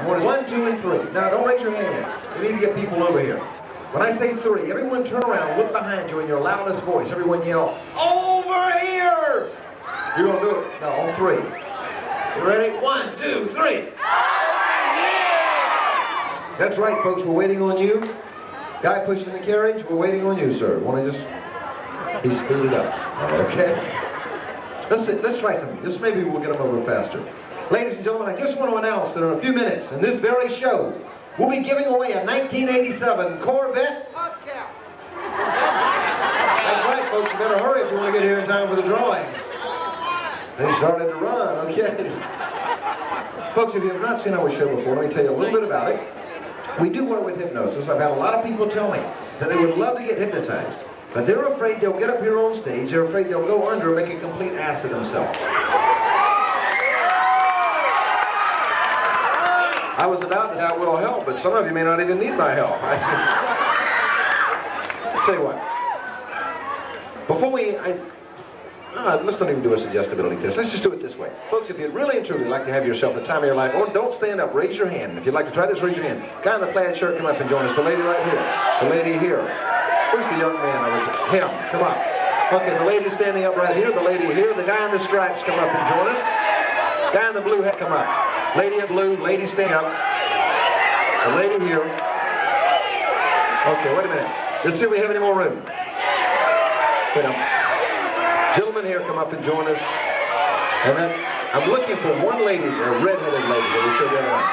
corners. 1, 2, and 3. Now, don't raise your hand. We need to get people over here. When I say 3, everyone turn around, look behind you in your loudest voice. Everyone yell, over here! You're going to do it. No, on 3. You ready? 1, 2, 3. Over here! That's right, folks. We're waiting on you. Guy pushing the carriage, we're waiting on you, sir. Want to just be speeded up? Okay. Let's try something. This maybe we'll get them over faster. Ladies and gentlemen, I just want to announce that in a few minutes, in this very show, we'll be giving away a 1987 Corvette Hubcap. That's right, folks. You better hurry if you want to get here in time for the drawing. They started to run, okay. Folks, if you have not seen our show before, let me tell you a little bit about it. We do work with hypnosis. I've had a lot of people tell me that they would love to get hypnotized, but they're afraid they'll get up here on stage, they're afraid they'll go under and make a complete ass of themselves. I was about to say I will help, but some of you may not even need my help. I'll tell you what. Before let's not even do a suggestibility test. Let's just do it this way. Folks, if you'd really and truly like to have yourself the time of your life, or don't stand up, raise your hand. If you'd like to try this, raise your hand. Guy in the plaid shirt, come up and join us. The lady right here. The lady here. Where's the young man? Him. Come up. Okay, the lady standing up right here. The lady here. The guy in the stripes, come up and join us. Guy in the blue hat, come up. Lady in blue. Lady stand up. The lady here. Okay, wait a minute. Let's see if we have any more room. Wait a minute. Gentlemen here, come up and join us. And then I'm looking for one lady, a red-headed lady that was here the other night.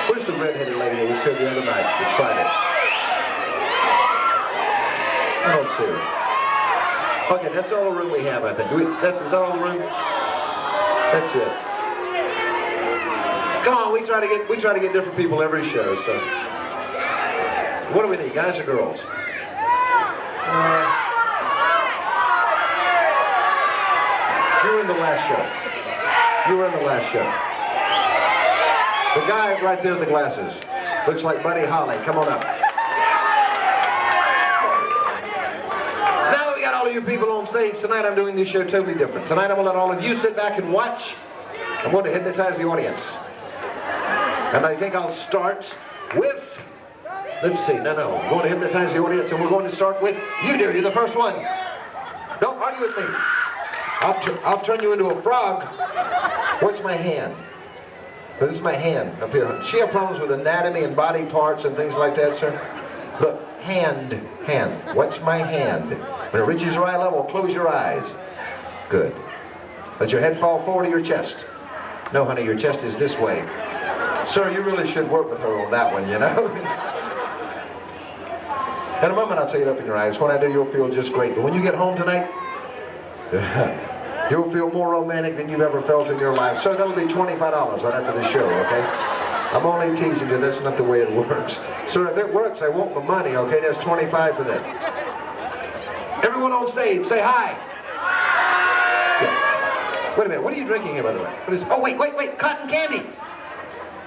Where's the red-headed lady that was here the other night that tried it? I don't see her. Okay, that's all the room we have, I think. Is that all the room? That's it. Come on, we try to get different people every show. So, what do we need, guys or girls? You were in the last show. You were in the last show. The guy right there with the glasses. Looks like Buddy Holly. Come on up. Now that we got all of you people on stage, tonight I'm doing this show totally different. Tonight I'm going to let all of you sit back and watch. I'm going to hypnotize the audience. And I think I'll start with, let's see, no. I'm going to hypnotize the audience and we're going to start with you, dear. You're the first one. Don't argue with me. I'll turn you into a frog. What's my hand? This is my hand up here. She have problems with anatomy and body parts and things like that, sir? Look, hand. What's my hand? When it reaches your eye level, close your eyes. Good. Let your head fall forward to your chest. No, honey, your chest is this way. Sir, you really should work with her on that one, you know? In a moment, I'll tell you it up in your eyes. When I do, you'll feel just great. But when you get home tonight, you'll feel more romantic than you've ever felt in your life. Sir, that'll be $25 right after the show, okay? I'm only teasing you. That's not the way it works. Sir, if it works, I want my money, okay? That's $25 for that. Everyone on stage, say hi. Yeah. Wait a minute. What are you drinking here, by the way? What is? Oh, wait. Cotton candy.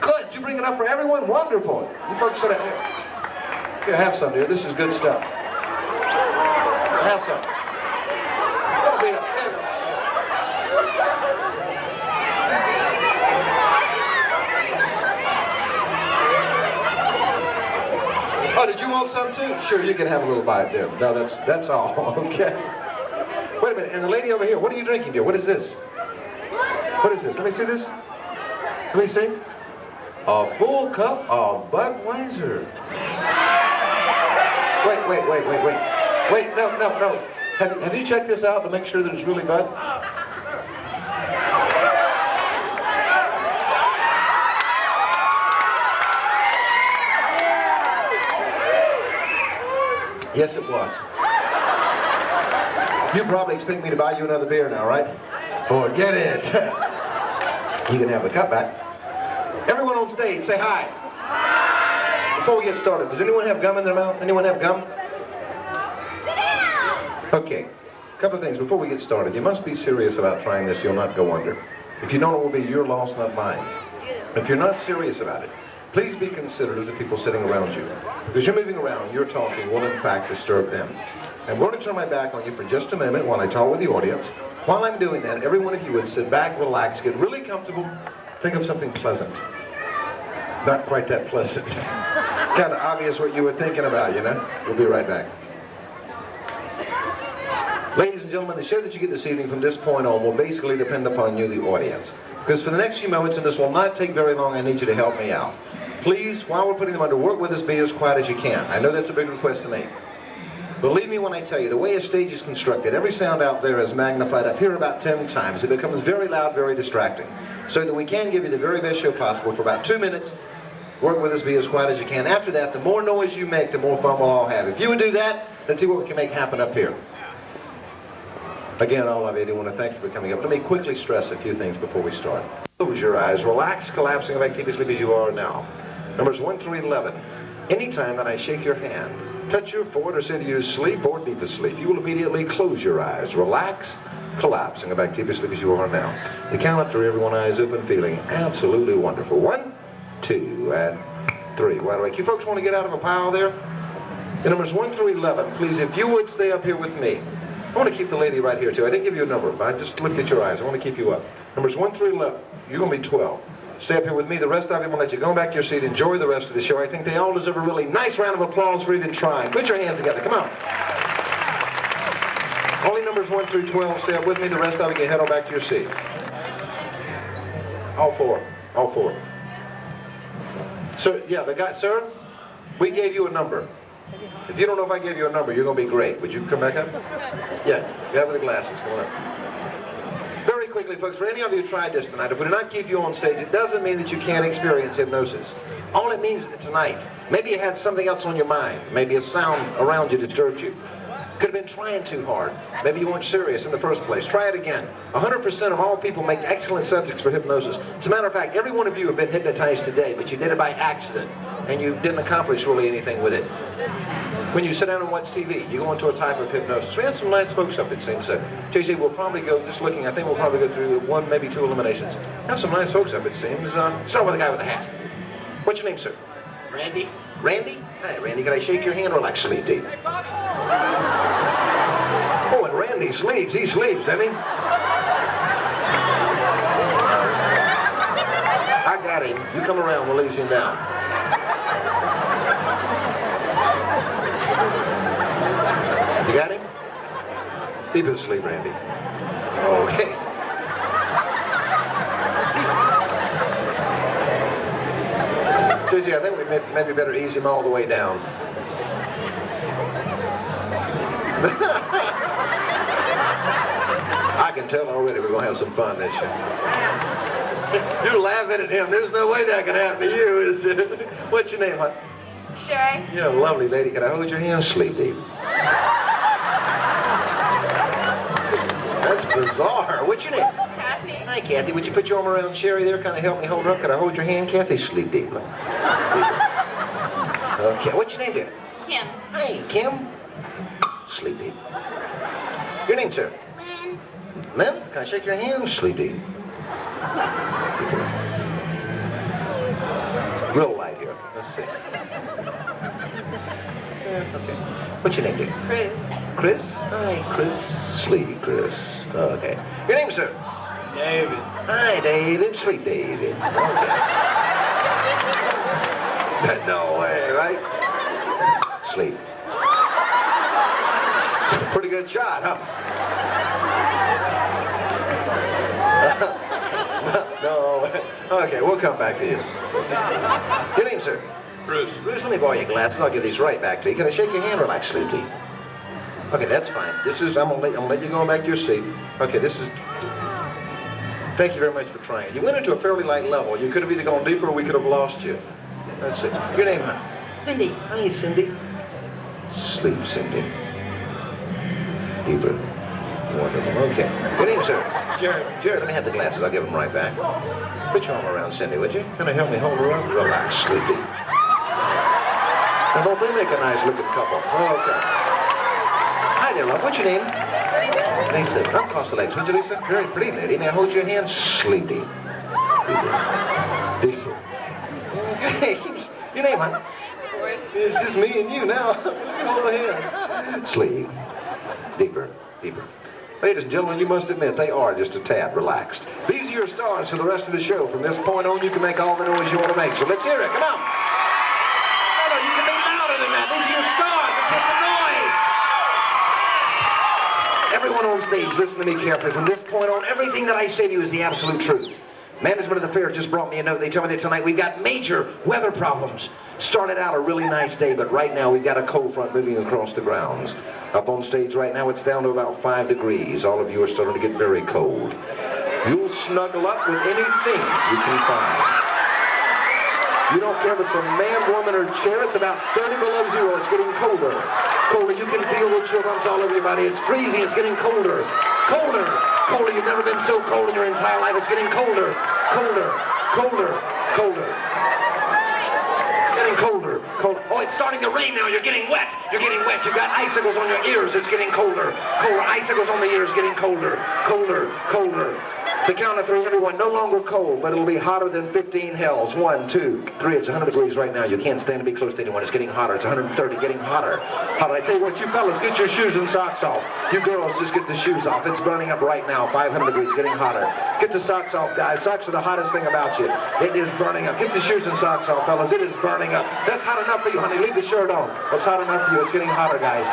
Good. Did you bring it up for everyone? Wonderful. You folks sit here. Here, have some, dear. This is good stuff. Have some. Don't be upset. Oh, did you want some too? Sure, you can have a little bite there. No, that's all. Okay. Wait a minute. And the lady over here, what are you drinking, dear? What is this? What is this? Let me see this. Let me see. A full cup of Budweiser. Wait, no. Have you checked this out to make sure that it's really Bud? Yes, it was. You probably expect me to buy you another beer now, right? Forget it. You can have the cup back. Everyone on stage, say hi. Before we get started, does anyone have gum in their mouth? Anyone have gum? Okay, a couple of things before we get started. You must be serious about trying this. You'll not go under. If you don't, it will be your loss, not mine. If you're not serious about it, please be considerate of the people sitting around you. Because you're moving around, you're talking will in fact disturb them. I'm going to turn my back on you for just a moment while I talk with the audience. While I'm doing that, every one of you would sit back, relax, get really comfortable, Think of something pleasant. Not quite that pleasant. It's kind of obvious what you were thinking about, you know? We'll be right back. Ladies and gentlemen, the show that you get this evening from this point on will basically depend upon you, the audience. Because for the next few moments, and this will not take very long, I need you to help me out. Please, while we're putting them under, work with us, be as quiet as you can. I know that's a big request to make. Believe me when I tell you, the way a stage is constructed, every sound out there is magnified up here about 10 times. It becomes very loud, very distracting. So that we can give you the very best show possible for about 2 minutes. Work with us, be as quiet as you can. After that, the more noise you make, the more fun we'll all have. If you would do that, let's see what we can make happen up here. Again, all of you, I do want to thank you for coming up. Let me quickly stress a few things before we start. Close your eyes, relax, collapsing, and keep as sleepy as you are now. Numbers 1 through 11. Anytime that I shake your hand, touch your forehead or say to you sleep or deep asleep, you will immediately close your eyes, relax, collapse, and go back to deep asleep as you are now. The count up through, everyone eyes open, feeling absolutely wonderful. 1, 2, and 3. Wide awake. You folks want to get out of a pile there? The numbers 1 through 11, please, if you would stay up here with me. I want to keep the lady right here, too. I didn't give you a number, but I just looked at your eyes. I want to keep you up. Numbers 1 through 11. You're going to be 12. Stay up here with me. The rest of you, I'm going to let you go back to your seat. Enjoy the rest of the show. I think they all deserve a really nice round of applause for even trying. Put your hands together. Come on. Only numbers 1 through 12. Stay up with me. The rest of you can head on back to your seat. All four. All four. Sir, yeah, the guy, sir, we gave you a number. If you don't know if I gave you a number, you're going to be great. Would you come back up? Yeah, you have with the glasses. Come on up. Very quickly, folks, for any of you who tried this tonight, if we do not keep you on stage, it doesn't mean that you can't experience hypnosis. All it means is that tonight, maybe you had something else on your mind. Maybe a sound around you disturbed you. Could have been trying too hard. Maybe you weren't serious in the first place. Try it again. 100% of all people make excellent subjects for hypnosis. As a matter of fact, every one of you have been hypnotized today, but you did it by accident, and you didn't accomplish really anything with it. When you sit down and watch TV, you go into a type of hypnosis. We have some nice folks up, it seems. JJ, we'll probably go, just looking, I think we'll probably go through 1, maybe 2 eliminations. Have some nice folks up, it seems. Start with the guy with the hat. What's your name, sir? Randy. Randy? Hi, Randy. Can I shake your hand or like sleep deep? Oh, and Randy sleeps. He sleeps, doesn't he? I got him. You come around, we'll ease him down. You got him? Deep asleep, Randy. Okay. JJ, I think we maybe better ease him all the way down. I can tell already we're going to have some fun this year. You're laughing at him. There's no way that could happen to you, is it? What's your name, hon? Sherry. You're a lovely lady. Can I hold your hand? Sleep deep. That's bizarre. What's your name? Kathy. Hi, Kathy. Would you put your arm around Sherry there? Kind of help me hold her up. Can I hold your hand, Kathy? Sleep deep. Okay. What's your name, dear? Kim. Hi, Kim. Sleep deep. Your name, sir? Lynn. Lynn, can I shake your hand? Sleep deep. Real light here. Let's see. Yeah, okay. What's your name, dear? Chris. Chris? Hi, Chris. Sleep, Chris. Okay. Your name, sir? David. Hi, David. Sleep, David. Okay. No way, right? Sleep. Pretty good shot, huh? No. Okay, we'll come back to you. Your name, sir? Bruce. Bruce, let me borrow your glasses. I'll give these right back to you. Can I shake your hand or like sleep deep? Okay, that's fine. This is, I'm gonna let you go back to your seat. Okay, this is, thank you very much for trying. You went into a fairly light level. You could have either gone deeper or we could have lost you. That's it. Your name, huh? Cindy. Hi, Cindy. Sleep, Cindy. Deeper. Wonderful. Okay. Your name, sir? Jared. Jared, let me have the glasses. I'll give them right back. Put your arm around Cindy, would you? Can I help me hold her up? Relax, sleep deep. Now, don't they make a nice looking couple? Okay. Hi there, love. What's your name? Lisa. Uncross the legs, would you, Lisa? Very pretty lady. May I hold your hand? Sleep deep. Deeper. Okay. Your name, hon? It's just me and you now. Hold my hand. Sleep. Deeper. Deeper. Ladies and gentlemen, you must admit they are just a tad relaxed. These are your stars for the rest of the show. From this point on, you can make all the noise you want to make. So let's hear it. Come on. No, you can be louder than that. These are your stars. It's just a noise. Everyone on stage, listen to me carefully. From this point on, everything that I say to you is the absolute truth. Management of the fair just brought me a note. They tell me that tonight we've got major weather problems. Started out a really nice day, but right now we've got a cold front moving across the grounds. Up on stage right now, it's down to about 5 degrees. All of you are starting to get very cold. You'll snuggle up with anything you can find. You don't care if it's a man, woman, or chair. It's about 30 below zero. It's getting colder. Colder. You can feel the chill bumps all over your body. It's freezing. It's getting colder. Colder. Colder. You've never been so cold in your entire life. It's getting colder. Colder. Colder. Colder. Getting colder. Colder. Oh, it's starting to rain now. You're getting wet. You're getting wet. You've got icicles on your ears. It's getting colder. Colder. Icicles on the ears. Getting colder. Colder. Colder. The count of 3, everyone, no longer cold, but it'll be hotter than 15 hells. 1, 2, 3. It's 100 degrees right now. You can't stand to be close to anyone. It's getting hotter. It's 130, getting hotter. Hotter. I tell you what, you fellas, get your shoes and socks off. You girls, just get the shoes off. It's burning up right now. 500 degrees, getting hotter. Get the socks off, guys. Socks are the hottest thing about you. It is burning up. Get the shoes and socks off, fellas. It is burning up. That's hot enough for you, honey. Leave the shirt on. That's hot enough for you. It's getting hotter, guys.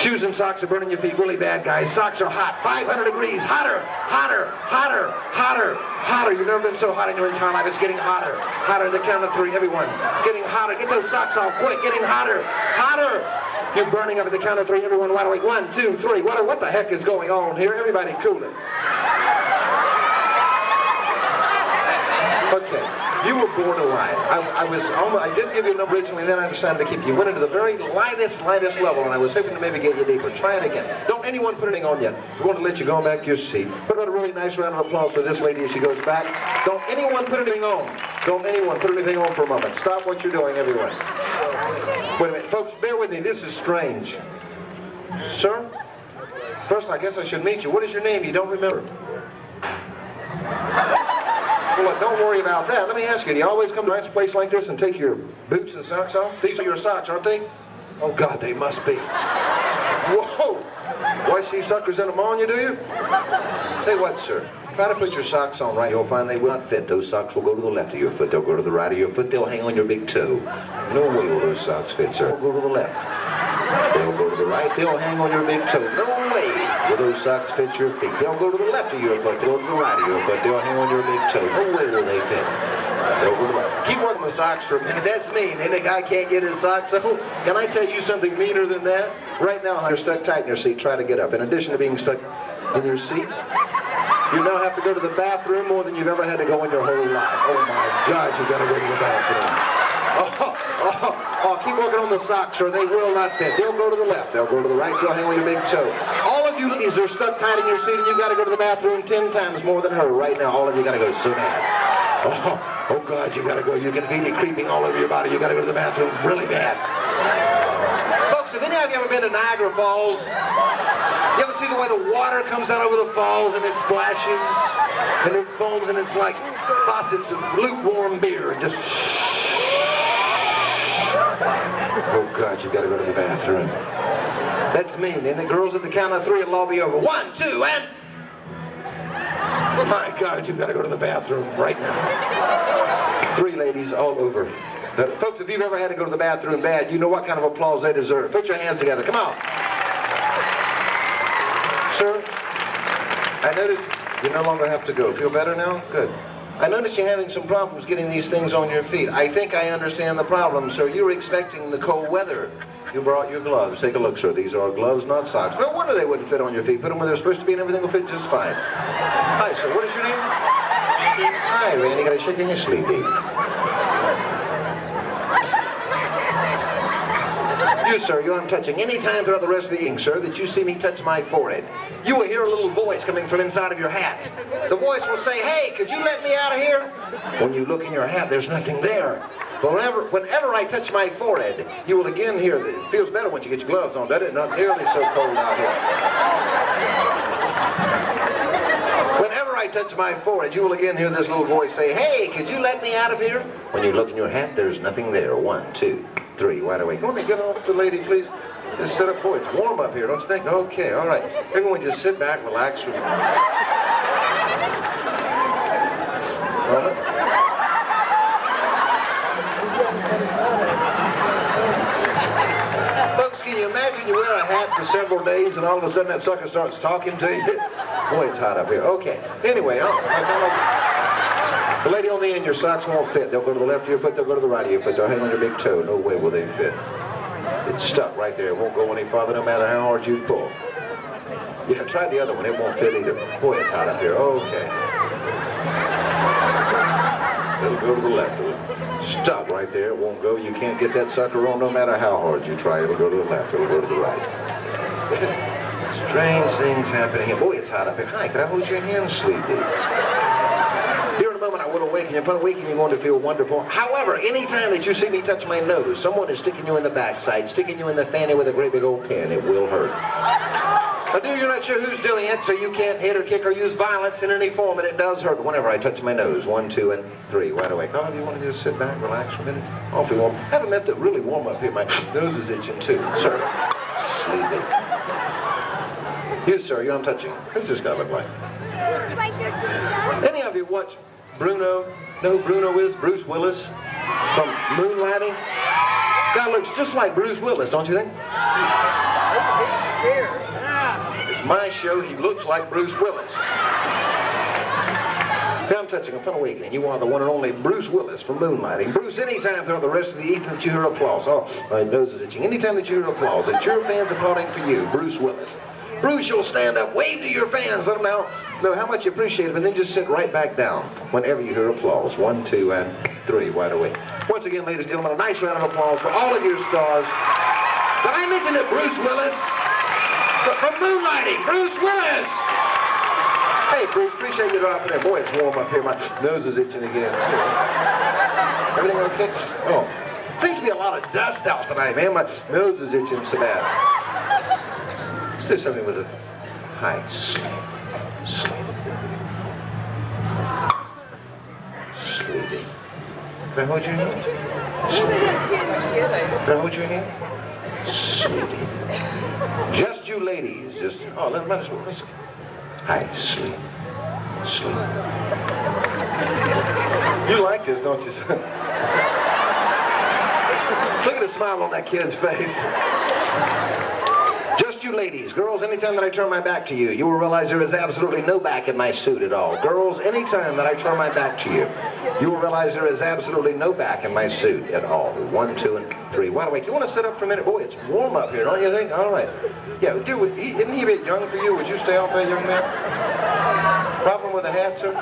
Shoes and socks are burning your feet really bad, guys. Socks are hot. 500 degrees. Hotter, hotter, hotter, hotter, hotter. You've never been so hot in your entire life. It's getting hotter. Hotter. The count of 3, everyone. Getting hotter. Get those socks off quick. Getting hotter. Hotter. You're burning up at the count of 3, everyone. Wide awake. 1, 2, 3. What the heck is going on here? Everybody cool it. Okay. You were born alive. I did give you a number originally, and then I decided to keep you. Went into the very lightest level, and I was hoping to maybe get you deeper. Try it again. Don't anyone put anything on yet. We're going to let you go back to your seat. Put out a really nice round of applause for this lady as she goes back. Don't anyone put anything on. Don't anyone put anything on for a moment. Stop what you're doing, everyone. Wait a minute. Folks, bear with me. This is strange. Sir? First, I guess I should meet you. What is your name? You don't remember. Well, don't worry about that. Let me ask you, do you always come to a nice place like this and take your boots and socks off? These are your socks, aren't they? Oh, God, they must be. Whoa! Why, see suckers in them on you, do you? Tell you what, sir. Try to put your socks on right. You'll find they will not fit. Those socks will go to the left of your foot. They'll go to the right of your foot. They'll hang on your big toe. No way will those socks fit, sir. They'll go to the left. They'll go to the right. They'll hang on your big toe. No way will those socks fit your feet. They'll go to the left of your foot. They'll go to the right of your foot. They'll hang on your big toe. No way will they fit. They'll go to the right. Keep working the socks for a minute. That's mean. Ain't a guy can't get his socks on? Can I tell you something meaner than that? Right now, you're stuck tight in your seat. Try to get up. In addition to being stuck in your seat, you now have to go to the bathroom more than you've ever had to go in your whole life. Oh my God, you've got to go to the bathroom. Keep working on the socks, or they will not fit. They'll go to the left. They'll go to the right. They'll hang on your big toe. All of you ladies are stuck tight in your seat, and you've got to go to the bathroom 10 times more than her. Right now, all of you got to go so bad. Oh God, you got to go. You can feel it creeping all over your body. You got to go to the bathroom really bad. Folks, have any of you ever been to Niagara Falls? You ever see the way the water comes out over the falls and it splashes and it foams and it's like faucets of lukewarm beer and just oh God, you gotta go to the bathroom. That's mean. And the girls at the count of 3, it'll all be over. 1, 2, and my God, you gotta go to the bathroom right now. 3 ladies all over. Folks, if you've ever had to go to the bathroom bad, you know what kind of applause they deserve. Put your hands together. Come on. Sir, I noticed you no longer have to go. Feel better now? Good. I noticed you're having some problems getting these things on your feet. I think I understand the problem, sir. You were expecting the cold weather. You brought your gloves. Take a look, sir. These are gloves, not socks. No wonder they wouldn't fit on your feet. Put them where they're supposed to be and everything will fit just fine. Hi, sir. What is your name? Hi, Randy. Gotta shake your hand, sleepy. You, sir, you aren't touching any time throughout the rest of the evening, sir, that you see me touch my forehead. You will hear a little voice coming from inside of your hat. The voice will say, hey, could you let me out of here? When you look in your hat, there's nothing there. But whenever I touch my forehead, you will again hear, it feels better once you get your gloves on, doesn't it? Not nearly so cold out here. Whenever I touch my forehead, you will again hear this little voice say, hey, could you let me out of here? When you look in your hat, there's nothing there. 1, 2, 3, wide awake. Come on, get off the lady, please. Just sit up, boy. It's warm up here, don't you think? Okay, all right. Everyone just sit back, relax. Folks, can you imagine you wear a hat for several days and all of a sudden that sucker starts talking to you? Boy, it's hot up here. Okay. Anyway, the lady on the end, your socks won't fit. They'll go to the left of your foot, they'll go to the right of your foot. They'll hang on your big toe. No way will they fit. It's stuck right there. It won't go any farther no matter how hard you pull. Yeah, try the other one. It won't fit either. Boy, it's hot up here. Okay. It'll go to the left. Stuck right there. It won't go. You can't get that sucker on no matter how hard you try. It'll go to the left. It'll go to the right. Strange things happening here. Boy, it's hot up here. Hi, can I hold your hand, Sleepy? Here in a moment I will awaken you. Upon awakening you're going to feel wonderful. However, anytime that you see me touch my nose, someone is sticking you in the backside, sticking you in the fanny with a great big old pin. It will hurt. Now, dear, you're not sure who's doing it, so you can't hit or kick or use violence in any form, and it does hurt whenever I touch my nose. 1, 2, and 3. Right away. All of you want to just sit back, relax for a minute? Awfully warm. Haven't meant to really warm up here. My nose is itching too. Sir, sleepy. You, sir, you I'm touching. Who's this guy look like? Any of you watch Bruno? Know who Bruno is? Bruce Willis from Moonlighting? Guy looks just like Bruce Willis, don't you think? It's my show. He looks like Bruce Willis. Now I'm touching upon awakening. You are the one and only Bruce Willis from Moonlighting. Bruce, anytime throughout the rest of the evening that you hear applause. Oh, my nose is itching. Anytime that you hear applause, it's your fans applauding for you, Bruce Willis. Bruce, you'll stand up, wave to your fans, let them know how much you appreciate them, and then just sit right back down whenever you hear applause. 1, 2, and 3, right away. Once again, ladies and gentlemen, a nice round of applause for all of your stars. Did I mention it, Bruce Willis? From Moonlighting, Bruce Willis! Hey, Bruce, appreciate you dropping in. Boy, it's warm up here. My nose is itching again, too. Everything okay? Oh, seems to be a lot of dust out tonight, man. My nose is itching so bad. Let's do something with it. Hi, sleep. Sleepy. Can I hold your hand? Sleepy. Can I hold your hand? Sleepy. Just you ladies. Just, oh, let us listen. Hi, sleep. You like this, don't you, son? Look at the smile on that kid's face. Just you ladies. Girls, anytime that I turn my back to you, you will realize there is absolutely no back in my suit at all. Girls, anytime that I turn my back to you, you will realize there is absolutely no back in my suit at all. 1, 2, and 3. Wide awake. You want to sit up for a minute? Boy, it's warm up here, don't you think? All right. Yeah, dude, isn't he a bit young for you? Would you stay off that, young man? Problem with the hat, sir?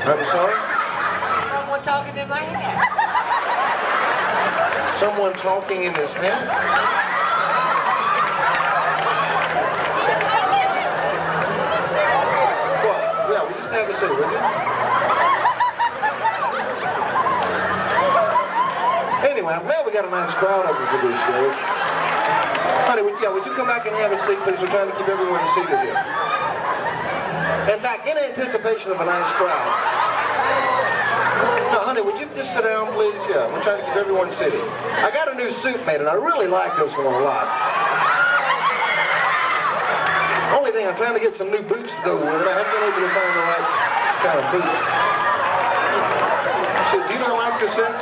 I'm sorry? Someone talking in my hat. Someone talking in his hat? Have a seat, would you? Anyway, I'm glad we got a nice crowd over for this show. Honey, would you come back and have a seat, please? We're trying to keep everyone seated here. In fact, in anticipation of a nice crowd. No, honey, would you just sit down, please? Yeah, we're trying to keep everyone seated. I got a new suit made, and I really like this one a lot. Only thing, I'm trying to get some new boots to go with it. I haven't been able to find the right kind of boots. So, do you not like this suit?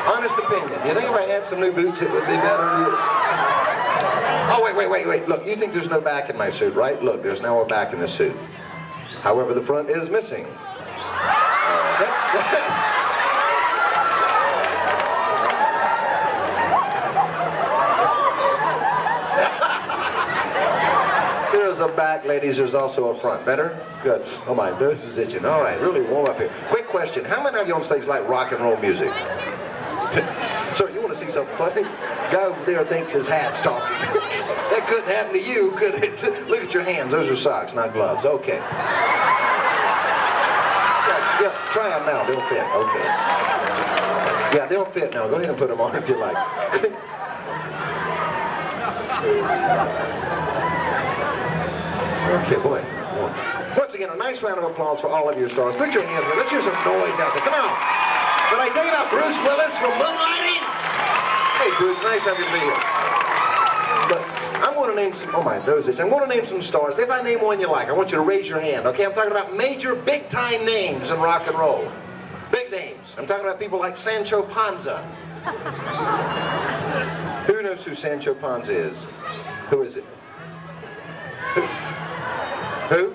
Honest opinion. You think if I had some new boots, it would be better? Oh, wait. Look, you think there's no back in my suit, right? Look, there's now a back in the suit. However, the front is missing. There's a back, ladies. There's also a front. Better? Good. Oh, my nose is itching. All right, really warm up here. Quick question. How many of you on stage like rock and roll music? Sir, you want to see something funny? Guy over there thinks his hat's talking. That couldn't happen to you, could it? Look at your hands. Those are socks, not gloves. Okay. Yeah, try them now. They'll fit. Okay. Yeah, they'll fit now. Go ahead and put them on if you like. Okay, boy. Once again, a nice round of applause for all of your stars. Put your hands up. Let's hear some noise out there. Come on. Did I tell you about Bruce Willis from Moonlighting? Hey, Bruce, nice having you to be here. But I'm going to name some, oh my nose itch. I'm going to name some stars. If I name one you like, I want you to raise your hand, okay? I'm talking about major, big-time names in rock and roll. Big names. I'm talking about people like Sancho Panza. Who knows who Sancho Panza is? Who is it? Who?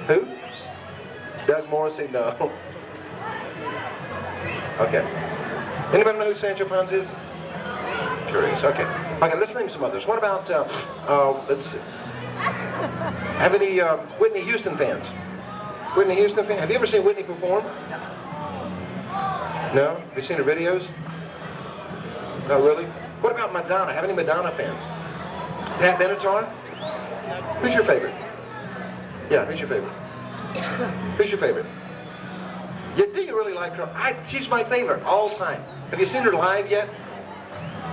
Who? Doug Morrissey? No. Okay. Anybody know who Sancho Panza is? Curious. Okay. Okay, let's name some others. What about, let's see. Have any Whitney Houston fans? Whitney Houston fans? Have you ever seen Whitney perform? No? Have you seen her videos? No, really? What about Madonna? Have any Madonna fans? Pat Benatar? Who's your favorite? Yeah, who's your favorite? Who's your favorite? Yeah, do you really like her? She's my favorite all time. Have you seen her live yet?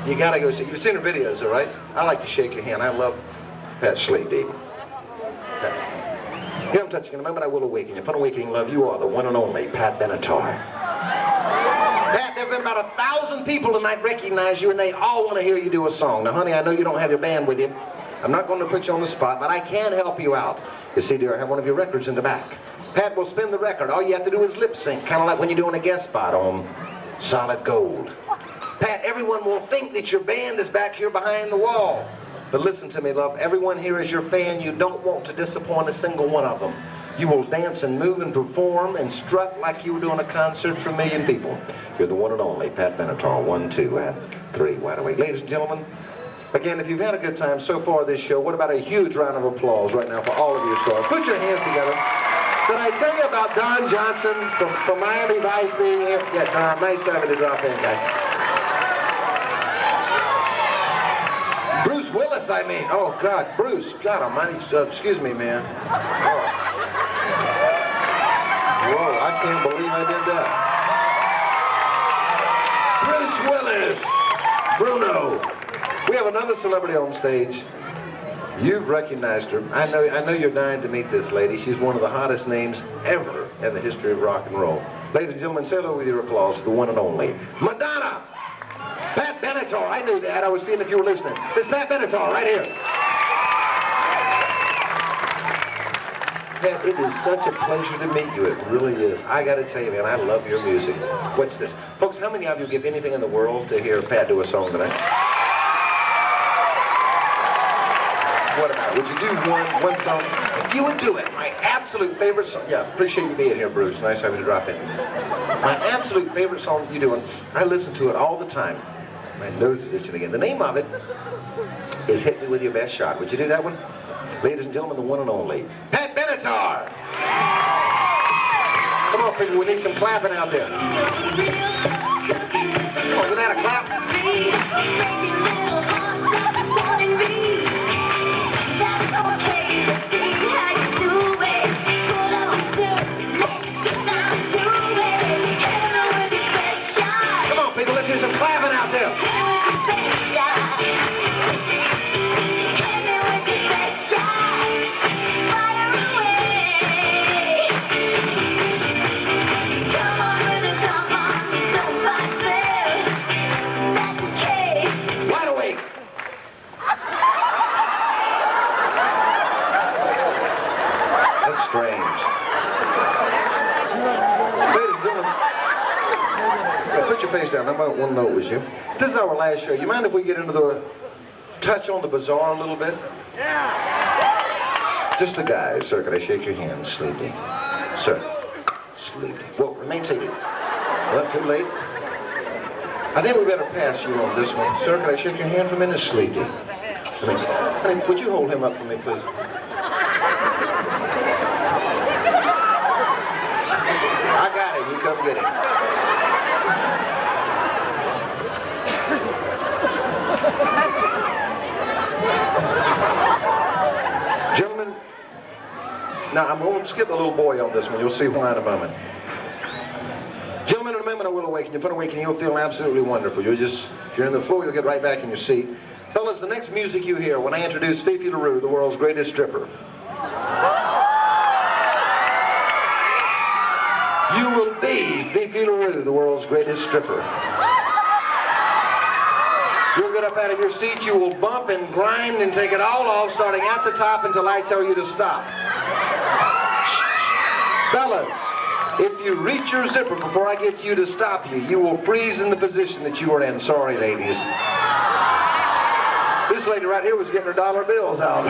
You gotta go see. You've seen her videos, all right? I like to shake your hand. I love Pat Sleepy. Here I'm touching in a moment. I will awaken you. Upon awakening love, you are the one and only Pat Benatar. Pat, there have been about 1,000 people tonight recognize you, and they all want to hear you do a song. Now, honey, I know you don't have your band with you. I'm not going to put you on the spot, but I can help you out. You see, dear, I have one of your records in the back. Pat will spin the record. All you have to do is lip sync, kind of like when you're doing a guest spot on Solid Gold. Pat, everyone will think that your band is back here behind the wall. But listen to me, love. Everyone here is your fan. You don't want to disappoint a single one of them. You will dance and move and perform and strut like you were doing a concert for a million people. You're the one and only Pat Benatar. 1, 2, and 3. Wide awake. Ladies and gentlemen, again, if you've had a good time so far this show, what about a huge round of applause right now for all of your stars? Put your hands together. Did I tell you about Don Johnson from Miami Vice being here? Yeah, Don, nice having you to drop in, guy. Bruce Willis, I mean. Oh, God, Bruce. God almighty. Excuse me, man. Oh. Whoa, I can't believe I did that. Bruce Willis. Bruno. We have another celebrity on stage. You've recognized her. I know you're dying to meet this lady. She's one of the hottest names ever in the history of rock and roll. Ladies and gentlemen, say hello with your applause to the one and only Madonna. Pat Benatar. I knew that. I was seeing if you were listening. It's Pat Benatar right here. Pat, it is such a pleasure to meet you. It really is. I got to tell you, man, I love your music. What's this? Folks, how many of you give anything in the world to hear Pat do a song tonight? What about it? Would you do one song? If you would do it, my absolute favorite song. Yeah, appreciate you being here, Bruce. Nice having you to drop in. My absolute favorite song that you're doing, I listen to it all the time. My nose is itching again. The name of it is Hit Me With Your Best Shot. Would you do that one? Ladies and gentlemen, the one and only Pat Benatar. Come on, people, we need some clapping out there. Come on, isn't that a clap? Come on, people, let's hear some clapping out there. Strange. Ladies and gentlemen, put your face down. I might want to know it was you. This is our last show. You mind if we get into the touch on the bizarre a little bit? Yeah. Just the guys, sir. Could I shake your hand? Sleepy. Sir. Sleepy. Whoa, remain seated. Well, too late. I think we better pass you on this one. Sir, could I shake your hand for a minute? Sleepy. Honey, would you hold him up for me, please? I got him. You come get him. Gentlemen, now I'm going to skip the little boy on this one. You'll see why in a moment. Gentlemen, in a moment I will awaken you. Upon awakening, you'll feel absolutely wonderful. You'll just, if you're in the floor, you'll get right back in your seat. Fellas, the next music you hear when I introduce Fifi LaRue, the world's greatest stripper. You will be Fifi LaRue, the world's greatest stripper. You'll get up out of your seat, you will bump and grind and take it all off, starting at the top until I tell you to stop. Fellas, if you reach your zipper before I get you to stop you, you will freeze in the position that you were in. Sorry, ladies. This lady right here was getting her dollar bills out.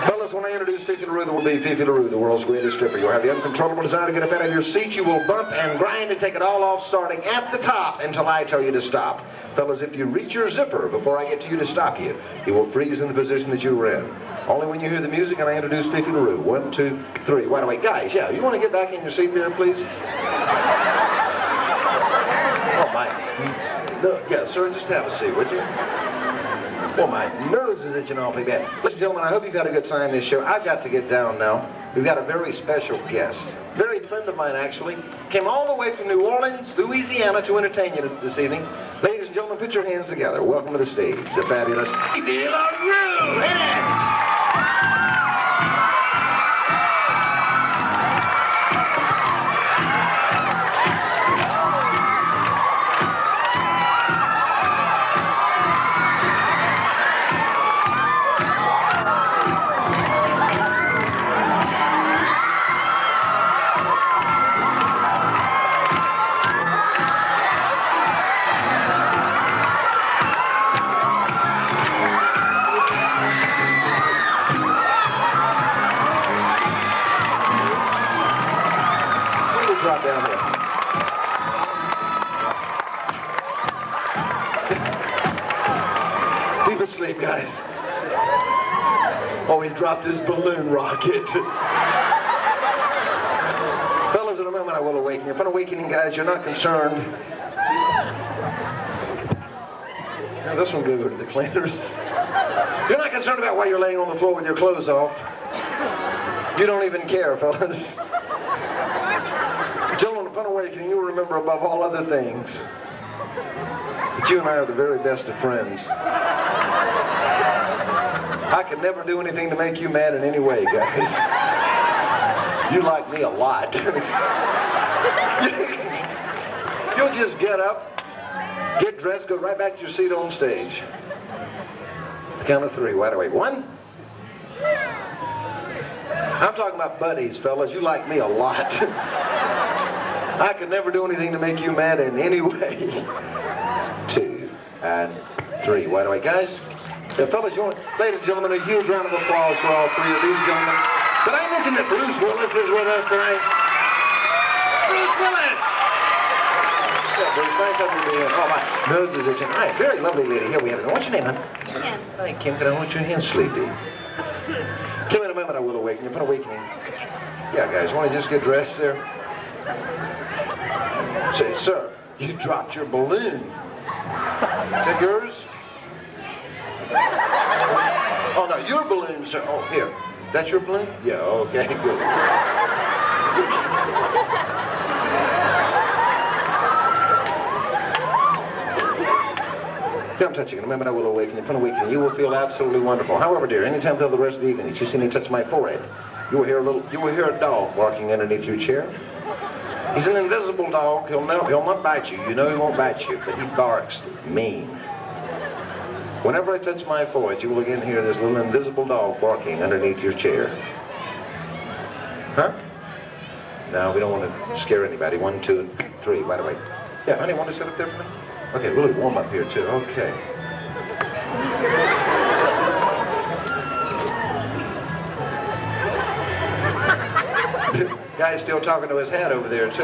Fellas, when I introduce Fifi LaRue, there will be Fifi LaRue, the world's greatest stripper. You'll have the uncontrollable desire to get up out of your seat. You will bump and grind and take it all off, starting at the top until I tell you to stop. Fellas, if you reach your zipper before I get to you to stop you, you will freeze in the position that you were in. Only when you hear the music and I introduce Fifi LaRue. 1, 2, 3. Wide awake. Guys, yeah, you want to get back in your seat there, please? Oh, my. No, yeah, sir, just have a seat, would you? Well, my nose is itching awfully bad. Listen, gentlemen, I hope you've had a good time this show. I've got to get down now. We've got a very special guest. Very friend of mine, actually. Came all the way from New Orleans, Louisiana to entertain you this evening. Ladies and gentlemen, put your hands together. Welcome to the stage, the fabulous Fifi LaRue. Hit it! Drop down here. Deep asleep, guys. Oh, he dropped his balloon rocket. Fellas, in a moment I will awaken you. Upon awakening, guys, you're not concerned. Now, this one will go to the cleaners. You're not concerned about why you're laying on the floor with your clothes off. You don't even care, fellas. Gentlemen, upon awakening, you'll remember above all other things that you and I are the very best of friends. I could never do anything to make you mad in any way, guys. You like me a lot. You'll just get up, get dressed, go right back to your seat on stage. Count of 3, wide awake. 1. I'm talking about buddies, fellas. You like me a lot. I could never do anything to make you mad in any way. 2 and 3. Wide awake, guys. Yeah, fellas, ladies and gentlemen, a huge round of applause for all 3 of these gentlemen. Did I mention that Bruce Willis is with us tonight? Bruce Willis! Yeah, Bruce, nice having you in. Oh, my nose is itching. Hi, very lovely lady. Here we have it. What's your name, hon? Kim. Hi, Kim. Can I hold your hand, sleepy? Kim, in a moment I will awaken you. Upon awakening. Yeah, guys, want to just get dressed there? Say, sir, you dropped your balloon. Is that yours? Oh, no, your balloon, sir. Oh, here. That's your balloon? Yeah, okay, good. I'm touching. In a moment I will awaken. Upon awakening, you will feel absolutely wonderful. However, dear, anytime throughout the rest of the evening that you see me touch my forehead, you will hear a dog barking underneath your chair. He's an invisible dog. He'll not bite you. You know he won't bite you, but he barks mean. Whenever I touch my forehead, you will again hear this little invisible dog barking underneath your chair. Huh? No, we don't want to scare anybody. 1, 2, and 3. By the way. Yeah, honey, want to sit up there for me? Okay, really warm up here, too. Okay. Guy's still talking to his hat over there, too.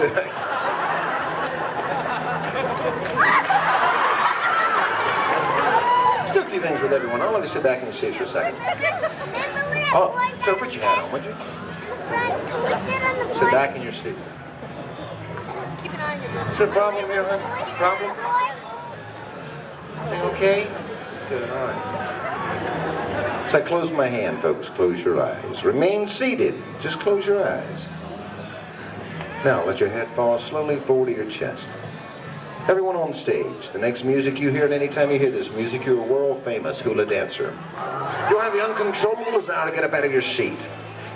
Let's do a few things with everyone. I'll let you sit back in your seat for a second. Oh, so put your hat on, would you? Sit back in your seat. Is there a problem here, hon? Problem? You okay? Good, all right. So I close my hand, folks. Close your eyes. Remain seated. Just close your eyes. Now, let your head fall slowly forward to your chest. Everyone on stage, the next music you hear, and anytime you hear this music, you're a world-famous hula dancer. You'll have the uncontrollable desire to get up out of your seat.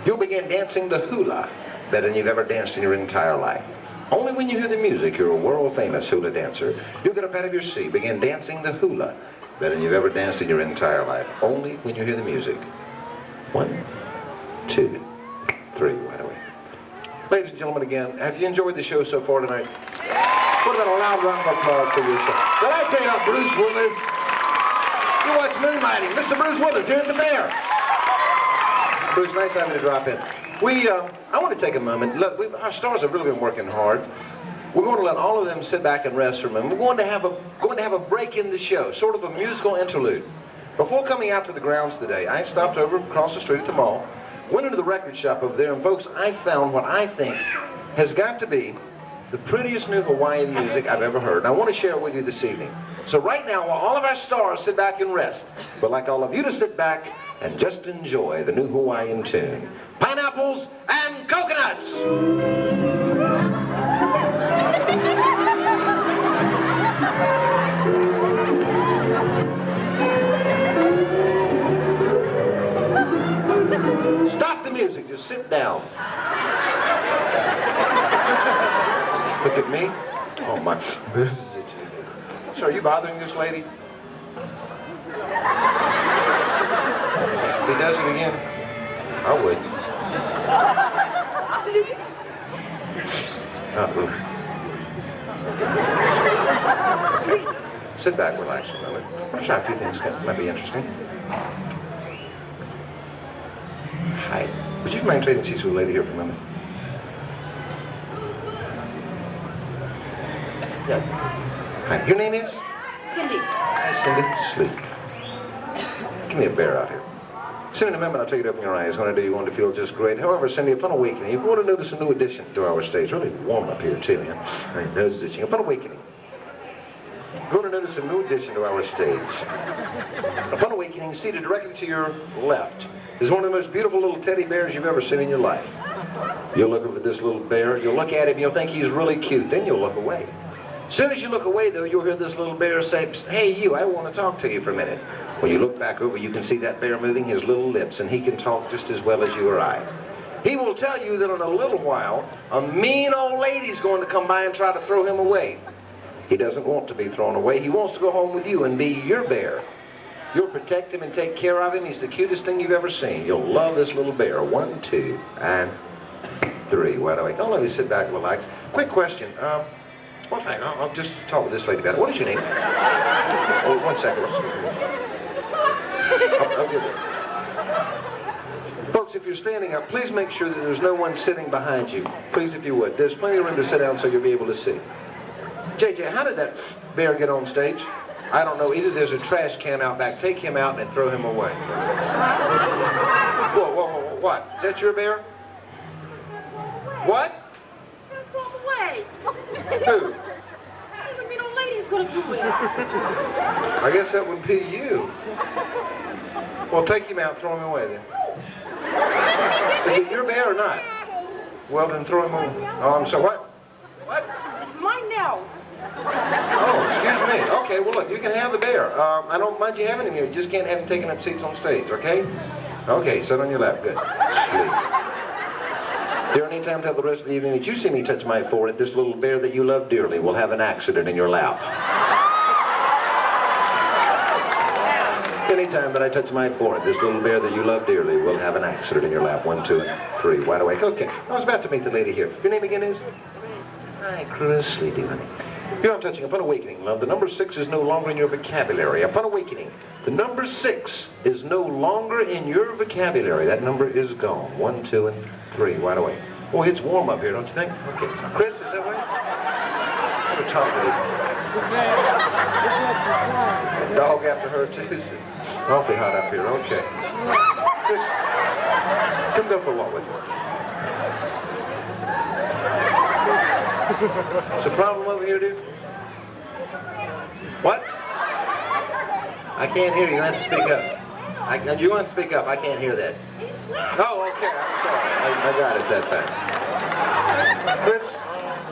You'll begin dancing the hula better than you've ever danced in your entire life. Only when you hear the music, you're a world-famous hula dancer. You'll get up out of your seat, begin dancing the hula better than you've ever danced in your entire life. Only when you hear the music. 1, 2, 3, right away. Ladies and gentlemen, again, have you enjoyed the show so far tonight? What about a loud round of applause for yourself? Did I tell you about Bruce Willis? You watch Moonlighting. Mr. Bruce Willis here at the fair. Bruce, nice having you to drop in. I want to take a moment. Look, our stars have really been working hard. We're going to let all of them sit back and rest for a moment. We're going to have a break in the show, sort of a musical interlude. Before coming out to the grounds today, I stopped over across the street at the mall, went into the record shop over there, and folks, I found what I think has got to be the prettiest new Hawaiian music I've ever heard. And I want to share it with you this evening. So right now, while all of our stars sit back and rest, we'd like all of you to sit back and just enjoy the new Hawaiian tune, Pineapples and Coconuts. Stop the music, just sit down. Look at me. Oh my. So are you bothering this lady? If he does it again, I would. Not Ruth. Sit back, relax a moment. I'll try a few things that might be interesting. Hi. Would you mind trading seats with a lady here for a moment? Yeah. Hi. Your name is? Cindy. Hi, Cindy. Sleep. Give me a bear out here. Cindy, in a moment, I'll take it up in your eyes. When I do, you want to feel just great. However, Cindy, upon awakening, you're going to notice a new addition to our stage. Really warm up here, too, man. My nose is itching. Upon awakening, you're going to notice a new addition to our stage. Upon awakening, seated directly to your left is one of the most beautiful little teddy bears you've ever seen in your life. You'll look over this little bear, you'll look at him, you'll think he's really cute, then you'll look away. As soon as you look away, though, you'll hear this little bear say, "Hey, you, I want to talk to you for a minute." When you look back over, you can see that bear moving his little lips, and he can talk just as well as you or I. He will tell you that in a little while, a mean old lady's going to come by and try to throw him away. He doesn't want to be thrown away. He wants to go home with you and be your bear. You'll protect him and take care of him. He's the cutest thing you've ever seen. You'll love this little bear. 1, 2, and 3. Why do I? Don't let me sit back and relax. Quick question. One thing, I'll just talk with this lady about it. What is your name? Oh, 1 second. I'll get it. Folks, if you're standing up, please make sure that there's no one sitting behind you. Please, if you would. There's plenty of room to sit down so you'll be able to see. JJ, how did that bear get on stage? I don't know. Either there's a trash can out back. Take him out and throw him away. Whoa, what? Is that your bear? What? Throw him away. Who? The mean old lady's gonna do it. I guess that would be you. Well, take him out, throw him away then. Is it your bear or not? Well, then throw him away. Oh, I'm sorry. What? What? It's mine now. Oh, excuse me. Okay, well, look, you can have the bear. I don't mind you having him here. You just can't have him taking up seats on stage, okay? Okay, sit on your lap. Good. Sleep. There any time throughout the rest of the evening that you see me touch my forehead, this little bear that you love dearly will have an accident in your lap. Anytime that I touch my forehead, this little bear that you love dearly will have an accident in your lap. 1, 2, and 3. Wide awake. Okay. I was about to meet the lady here. Your name again is? Hi, Chris. Sleepy, honey. Here I'm touching. Upon awakening, love, the number 6 is no longer in your vocabulary. Upon awakening, the number 6 is no longer in your vocabulary. That number is gone. 1, 2, and 3. Wide awake. Oh, it's warm up here, don't you think? Okay. Chris, is that right? I want to talk with you. The dog after her, too. It's awfully hot up here. Okay. Chris, come go for a walk with me. Is a problem over here, dude? What? I can't hear you. You have to speak up. You want to speak up. I can't hear that. Oh, okay. I'm sorry. I got it that time. Chris,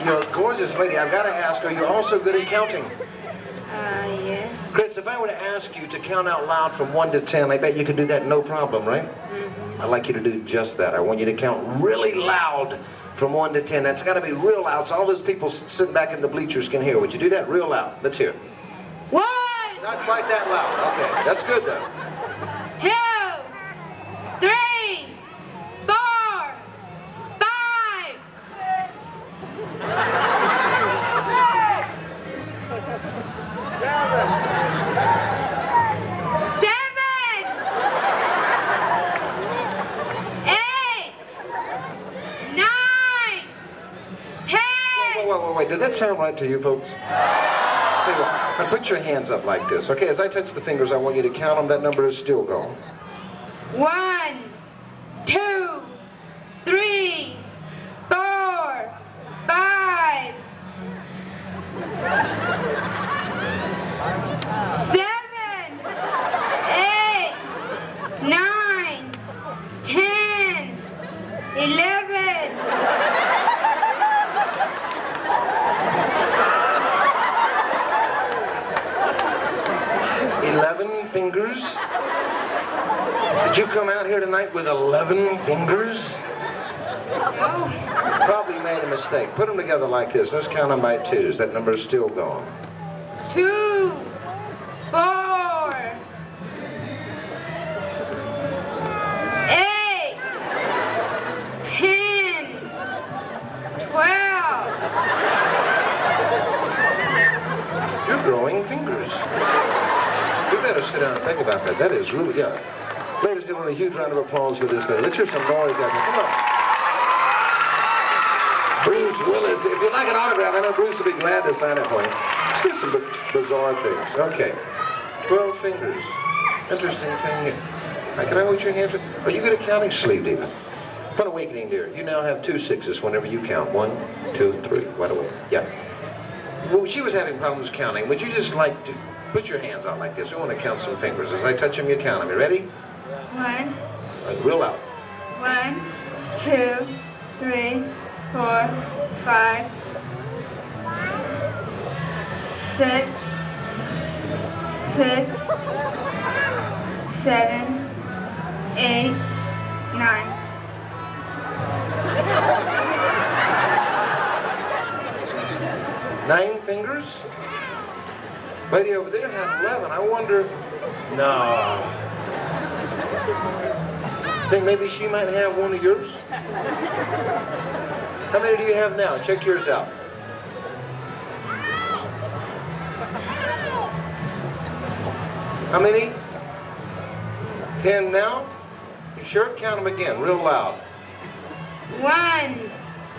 you're a gorgeous lady. I've got to ask, are you also good at counting? Yeah. Chris, if I were to ask you to count out loud from 1 to 10, I bet you could do that no problem, right? Mm-hmm. I'd like you to do just that. I want you to count really loud from 1 to 10. That's got to be real loud so all those people sitting back in the bleachers can hear. Would you do that real loud? Let's hear it. 1, Not quite that loud. Okay, that's good though. 2, 3, 4, 5. 7, 8, 9, 10. Wait. Did that sound right to you folks? Tell you what, now put your hands up like this. Okay, as I touch the fingers, I want you to count them. That number is still gone. 1, 2, 3, 4, 5. 7, 8, 9, 10, 11. 11 fingers? Did you come out here tonight with 11 fingers? No. Probably made a mistake. Put them together like this. Let's count them by twos. That number is still gone. 2, 4, 8, 10, 12. You're growing fingers. You better sit down and think about that. That is really, yeah. Ladies and gentlemen, a huge round of applause for this guy. Let's hear some noise out there. Come on. Bruce Willis. If you'd like an autograph, I know Bruce will be glad to sign it for you. Let's do some bizarre things. Okay. 12 fingers. Interesting thing here. Now, can I hold your hands? Are you good at counting? Sleep, David. Fun awakening, dear. You now have 2 6s whenever you count. 1, 2, 3. Right away. Yeah. Well, she was having problems counting. Would you just like to put your hands out like this? We want to count some fingers. As I touch them, you count them. You ready? 1, Real loud. 1, 2, 3, 4, 5, 6, 6, 7, 8, 9. 9 fingers? Lady over there had 11. I wonder... No. Think maybe she might have one of yours? How many do you have now? Check yours out. How many? 10 now? You sure? Count them again, real loud. 1,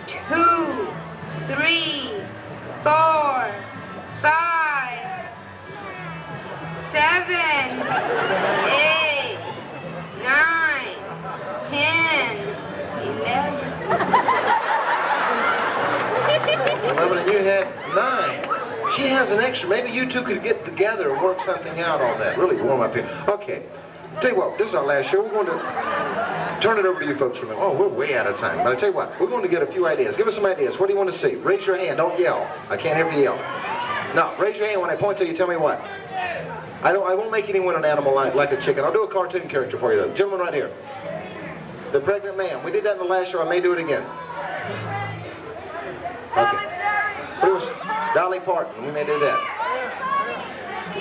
2, 3, 4, 5, 7, 8, 9, 10, 11. 11 and you had 9. She has an extra. Maybe you two could get together and work something out on that. Really warm up here. Okay. Tell you what, this is our last show. We're going to turn it over to you folks for a minute. Oh, we're way out of time. But I tell you what, we're going to get a few ideas. Give us some ideas. What do you want to see? Raise your hand. Don't yell. I can't hear you yell. No, raise your hand when I point to you. Tell me what. I won't make anyone an animal like a chicken. I'll do a cartoon character for you, though. Gentleman right here. The pregnant man. We did that in the last show. I may do it again. Okay. It was Dolly Parton. We may do that.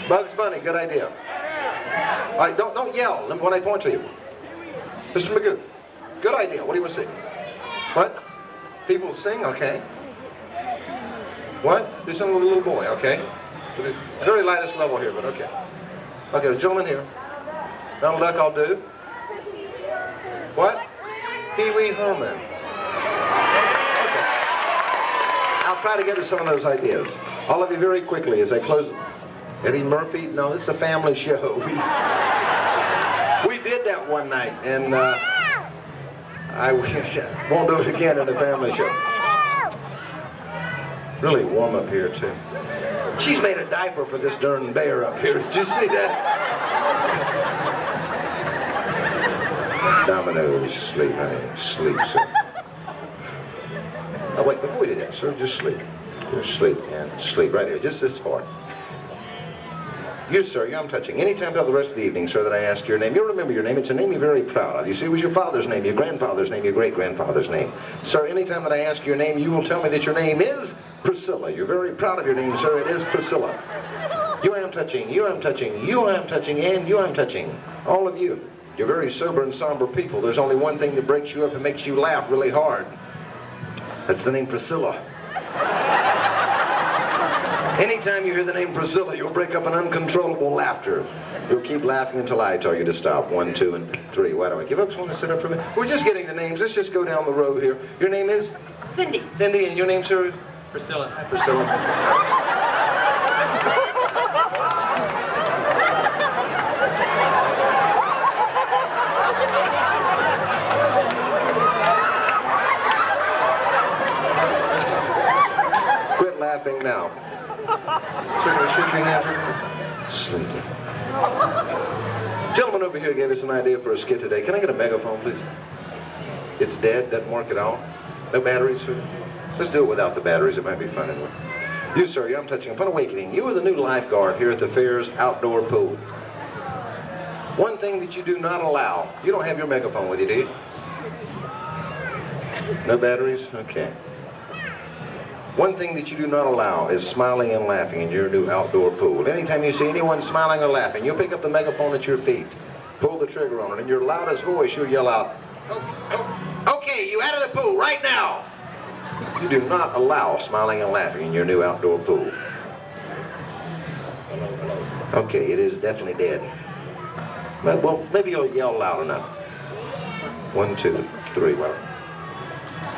Bugs Bunny. Good idea. All right, don't yell when I point to you. Mr. Magoo. Good idea. What do you want to see? What? People sing? Okay. What? Do something with a little boy. Okay. Very lightest level here, but okay. Okay, the gentleman here. Donald Duck, I'll do. What? Pee-wee Herman. Okay. I'll try to get to some of those ideas. All of you very quickly as I close. Eddie Murphy? No, this is a family show. We did that one night, and I won't do it again in a family show. Really warm up here, too. She's made a diaper for this darn bear up here. Did you see that? Dominoes, sleep, honey. Sleep, sir. Oh, wait, before we do that, sir, just sleep. Just sleep and sleep right here, just this far. You, sir, I'm touching. Anytime throughout the rest of the evening, sir, that I ask your name, you'll remember your name. It's a name you're very proud of. You see, it was your father's name, your grandfather's name, your great-grandfather's name. Sir, anytime that I ask your name, you will tell me that your name is Priscilla. You're very proud of your name, sir. It is Priscilla. You I'm touching, you I'm touching, you I'm touching, and you I'm touching. All of you. You're very sober and somber people. There's only one thing that breaks you up and makes you laugh really hard. That's the name Priscilla. Anytime you hear the name Priscilla, you'll break up an uncontrollable laughter. You'll keep laughing until I tell you to stop. 1, 2, and 3. Why don't we? You folks want to sit up for a minute? We're just getting the names. Let's just go down the row here. Your name is? Cindy. Cindy, and your name, sir? Priscilla. Priscilla. Quit laughing now. Certainly shake your hands with me. Slinky. Gentleman over here gave us an idea for a skit today. Can I get a megaphone, please? It's dead, doesn't work at all. No batteries? Let's do it without the batteries. It might be fun anyway. You, sir, I'm touching upon awakening. You are the new lifeguard here at the fair's outdoor pool. One thing that you do not allow. You don't have your megaphone with you, do you? No batteries? Okay. One thing that you do not allow is smiling and laughing in your new outdoor pool. Anytime you see anyone smiling or laughing, you'll pick up the megaphone at your feet, pull the trigger on it, in your loudest voice you'll yell out, "Okay, you out of the pool right now!" You do not allow smiling and laughing in your new outdoor pool. Okay, it is definitely dead. But, well, maybe you'll yell loud enough. 1, 2, 3, well.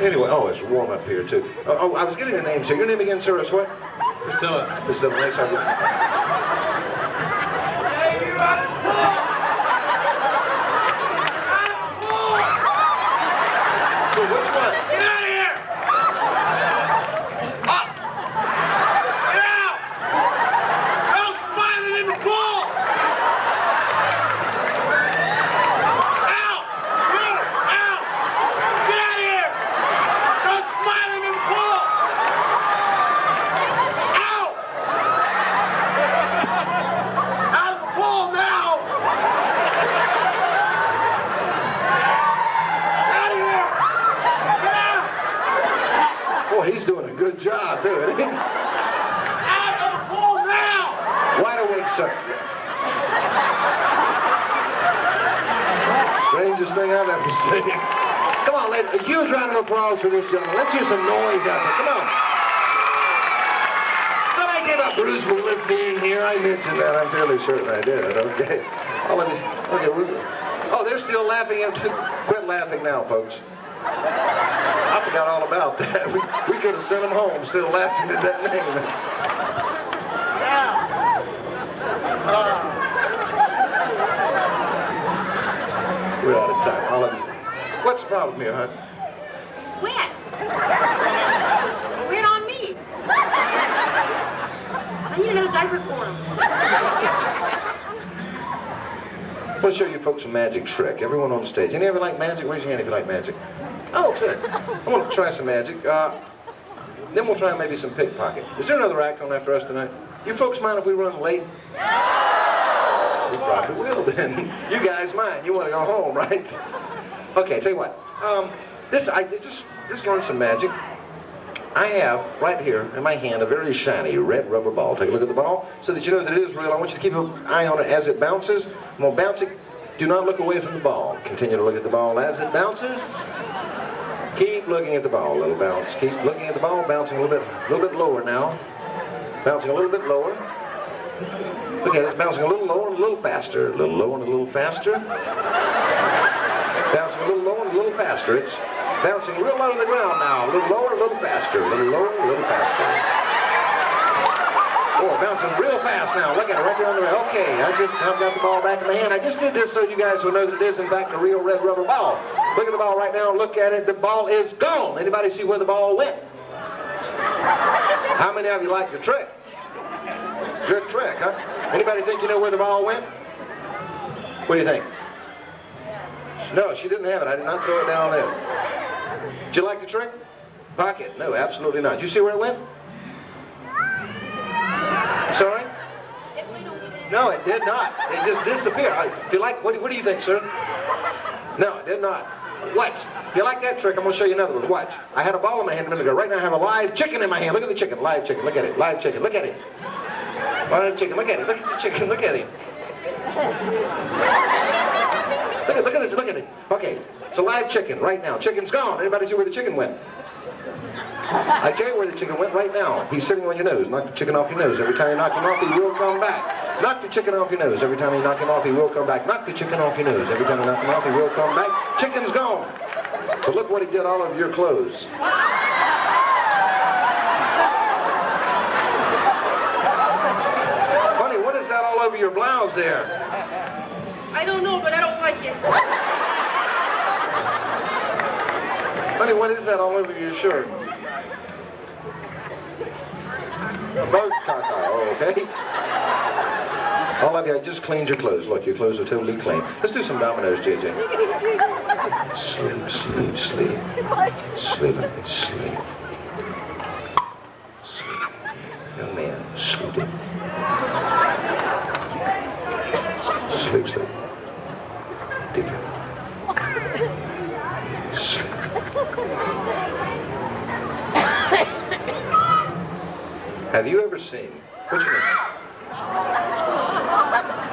Anyway, oh, it's warm up here, too. Oh, I was getting the name, sir. Your name again, sir, is what? Priscilla. Priscilla, nice of you. Which one? Get out of here! Up! Get out! No smiling in the pool! Out! Out! Out! Get out of here! No smiling in the pool! Out! Out of the pool now! Out of here! Get out! Boy, he's doing a good job, too, isn't he? Out of the pool now! Wide awake, sir. Strangest thing I've ever seen. Come on, ladies. A huge round of applause for this gentleman. Let's hear some noise out there. Come on. Did I give up Bruce Willis being here? I mentioned that. I'm fairly certain I did. Okay. All of you. Okay. Oh, they're still laughing. Quit laughing now, folks. I forgot all about that. We could have sent them home still laughing at that name. We're out of time. All of you. What's the problem here, hon? It's wet. Wet on me. I need another diaper for him. I want to show you folks a magic trick. Everyone on stage. Any of you like magic? Raise your hand if you like magic. Oh, good. I want to try some magic. Then we'll try maybe some pickpocket. Is there another act on that for us tonight? You folks mind if we run late? We probably will then. You guys mind. You want to go home, right? Okay, tell you what. I just learned some magic. I have right here in my hand a very shiny red rubber ball. Take a look at the ball so that you know that it is real. I want you to keep an eye on it as it bounces. I'm going to bounce it. Do not look away from the ball. Continue to look at the ball as it bounces. Keep looking at the ball. Little bounce. Keep looking at the ball. Bouncing a little bit lower now. Bouncing a little bit lower. Okay, that's bouncing a little lower and a little faster. A little lower and a little faster. Bouncing a little lower and a little faster. It's bouncing real low to the ground now. A little lower, a little faster. A little lower, a little faster. Oh, bouncing real fast now. Look at it right there on the red. Okay, I've got the ball back in my hand. I just did this so you guys will know that it is in fact a real red rubber ball. Look at the ball right now. Look at it. The ball is gone. Anybody see where the ball went? How many of you like the trick? Good trick, huh? Anybody think you know where the ball went? What do you think? No, she didn't have it. I did not throw it down there. Did you like the trick? Pocket? No, absolutely not. Did you see where it went? Sorry? It went over there. No, it did not. It just disappeared. If you like, what do you think, sir? No, it did not. Watch. If you like that trick, I'm going to show you another one. Watch. I had a ball in my hand a minute ago. Right now I have a live chicken in my hand. Look at the chicken. Live chicken. Look at it. Live chicken. Look at it. Live chicken. Look at it. Look at the chicken. Look at it. Look at it. Okay. It's a live chicken right now. Chicken's gone. Anybody see where the chicken went? I tell you where the chicken went right now. He's sitting on your nose. Knock the chicken off your nose. Every time you knock him off, he will come back. Knock the chicken off your nose. Every time you knock him off, he will come back. Knock the chicken off your nose. Every time you knock him off, he will come back. Chicken's gone. But look what he did all over your clothes. Honey, what is that all over your blouse there? I don't know, but I don't like it. Honey, what is that all over your shirt? A boat caca, okay? All of you, I just cleaned your clothes. Look, your clothes are totally clean. Let's do some dominoes, JJ. Sleep, sleep, sleep. Sleep, sleep. Sleep. Young man, sleep. Sleep, sleep. Deeper. Sleep. Have you ever seen, what's your name?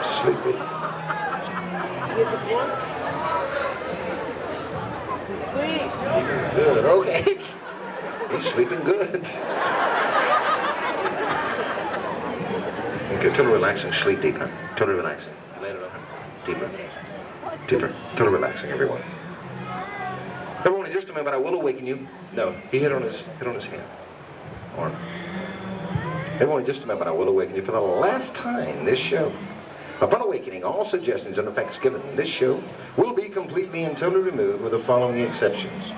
Sleepy. Good, okay. He's sleeping good. Okay, totally relaxing, sleep deeper. Totally relaxing. Lay it on her. Deeper. Deeper. Totally relaxing, everyone. Everyone, in just a moment, I will awaken you. No, he hit on his hand. Arm. Everyone, in just a moment, I will awaken you for the last time this show. Upon awakening, all suggestions and effects given in this show will be completely and totally removed with the following exceptions.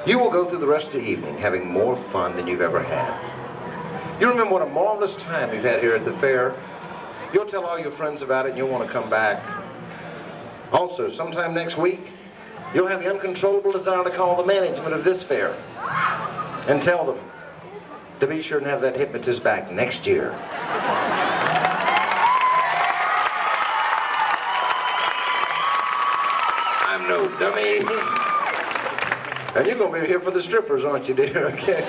You will go through the rest of the evening having more fun than you've ever had. You remember what a marvelous time you've had here at the fair. You'll tell all your friends about it and you'll want to come back. Also, sometime next week, you'll have the uncontrollable desire to call the management of this fair and tell them to be sure and have that hypnotist back next year. I'm no dummy. And you're going to be here for the strippers, aren't you, dear? Okay.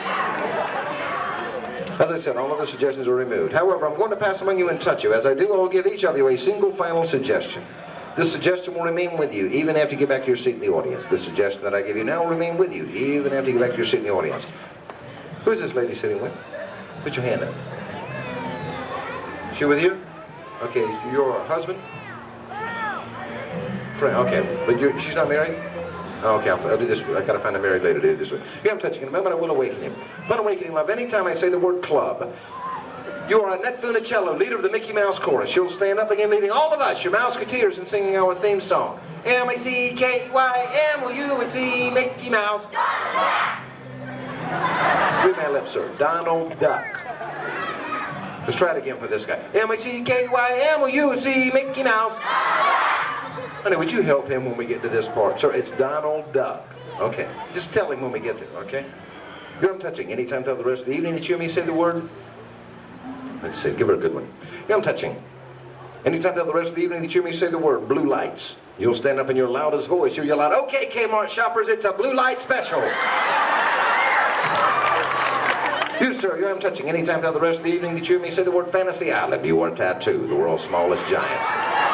As I said, all of the suggestions are removed. However, I'm going to pass among you and touch you. As I do, I'll give each of you a single final suggestion. This suggestion will remain with you even after you get back to your seat in the audience. The suggestion that I give you now will remain with you even after you get back to your seat in the audience. Who is this lady sitting with? Put your hand up. She with you? Okay, your husband? Friend, okay, but she's not married? Okay, I'll do this. I gotta find a married lady to do this with. You haven't touched in a moment, I will awaken you. Upon awakening, love, anytime I say the word club, you are Annette Funicello, leader of the Mickey Mouse Chorus. You'll stand up again leading all of us, your Mouseketeers, in singing our theme song. M-A-C-K-Y-M-O-U-S-E, Mickey Mouse. Read my lips, sir. Donald Duck. Let's try it again for this guy. M-A-C-K-Y-M-O-U-S-E, Mickey Mouse. Honey, would you help him when we get to this part? Sir, it's Donald Duck. Okay. Just tell him when we get there, okay? You're I'm touching. Anytime throughout the rest of the evening that you and me say the word. Let's see. Give her a good one. You're I'm touching. Anytime throughout the rest of the evening that you and me say the word blue lights. You'll stand up in your loudest voice. You'll yell out, okay, Kmart shoppers, it's a blue light special. You, sir, you I'm touching. Anytime throughout the rest of the evening that you and me say the word Fantasy Island, you are tattoo, the world's smallest giant.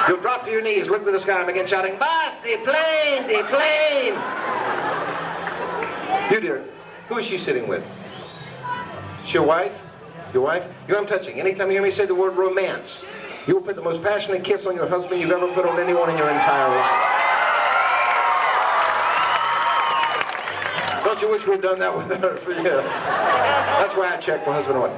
You'll drop to your knees, look to the sky, and begin shouting, Boss, the plane, the plane! You, dear, who is she sitting with? Is she your wife? Your wife? You I'm touching. Anytime you hear me say the word romance, you will put the most passionate kiss on your husband you've ever put on anyone in your entire life. Don't you wish we'd done that with her for you? That's why I check my husband on.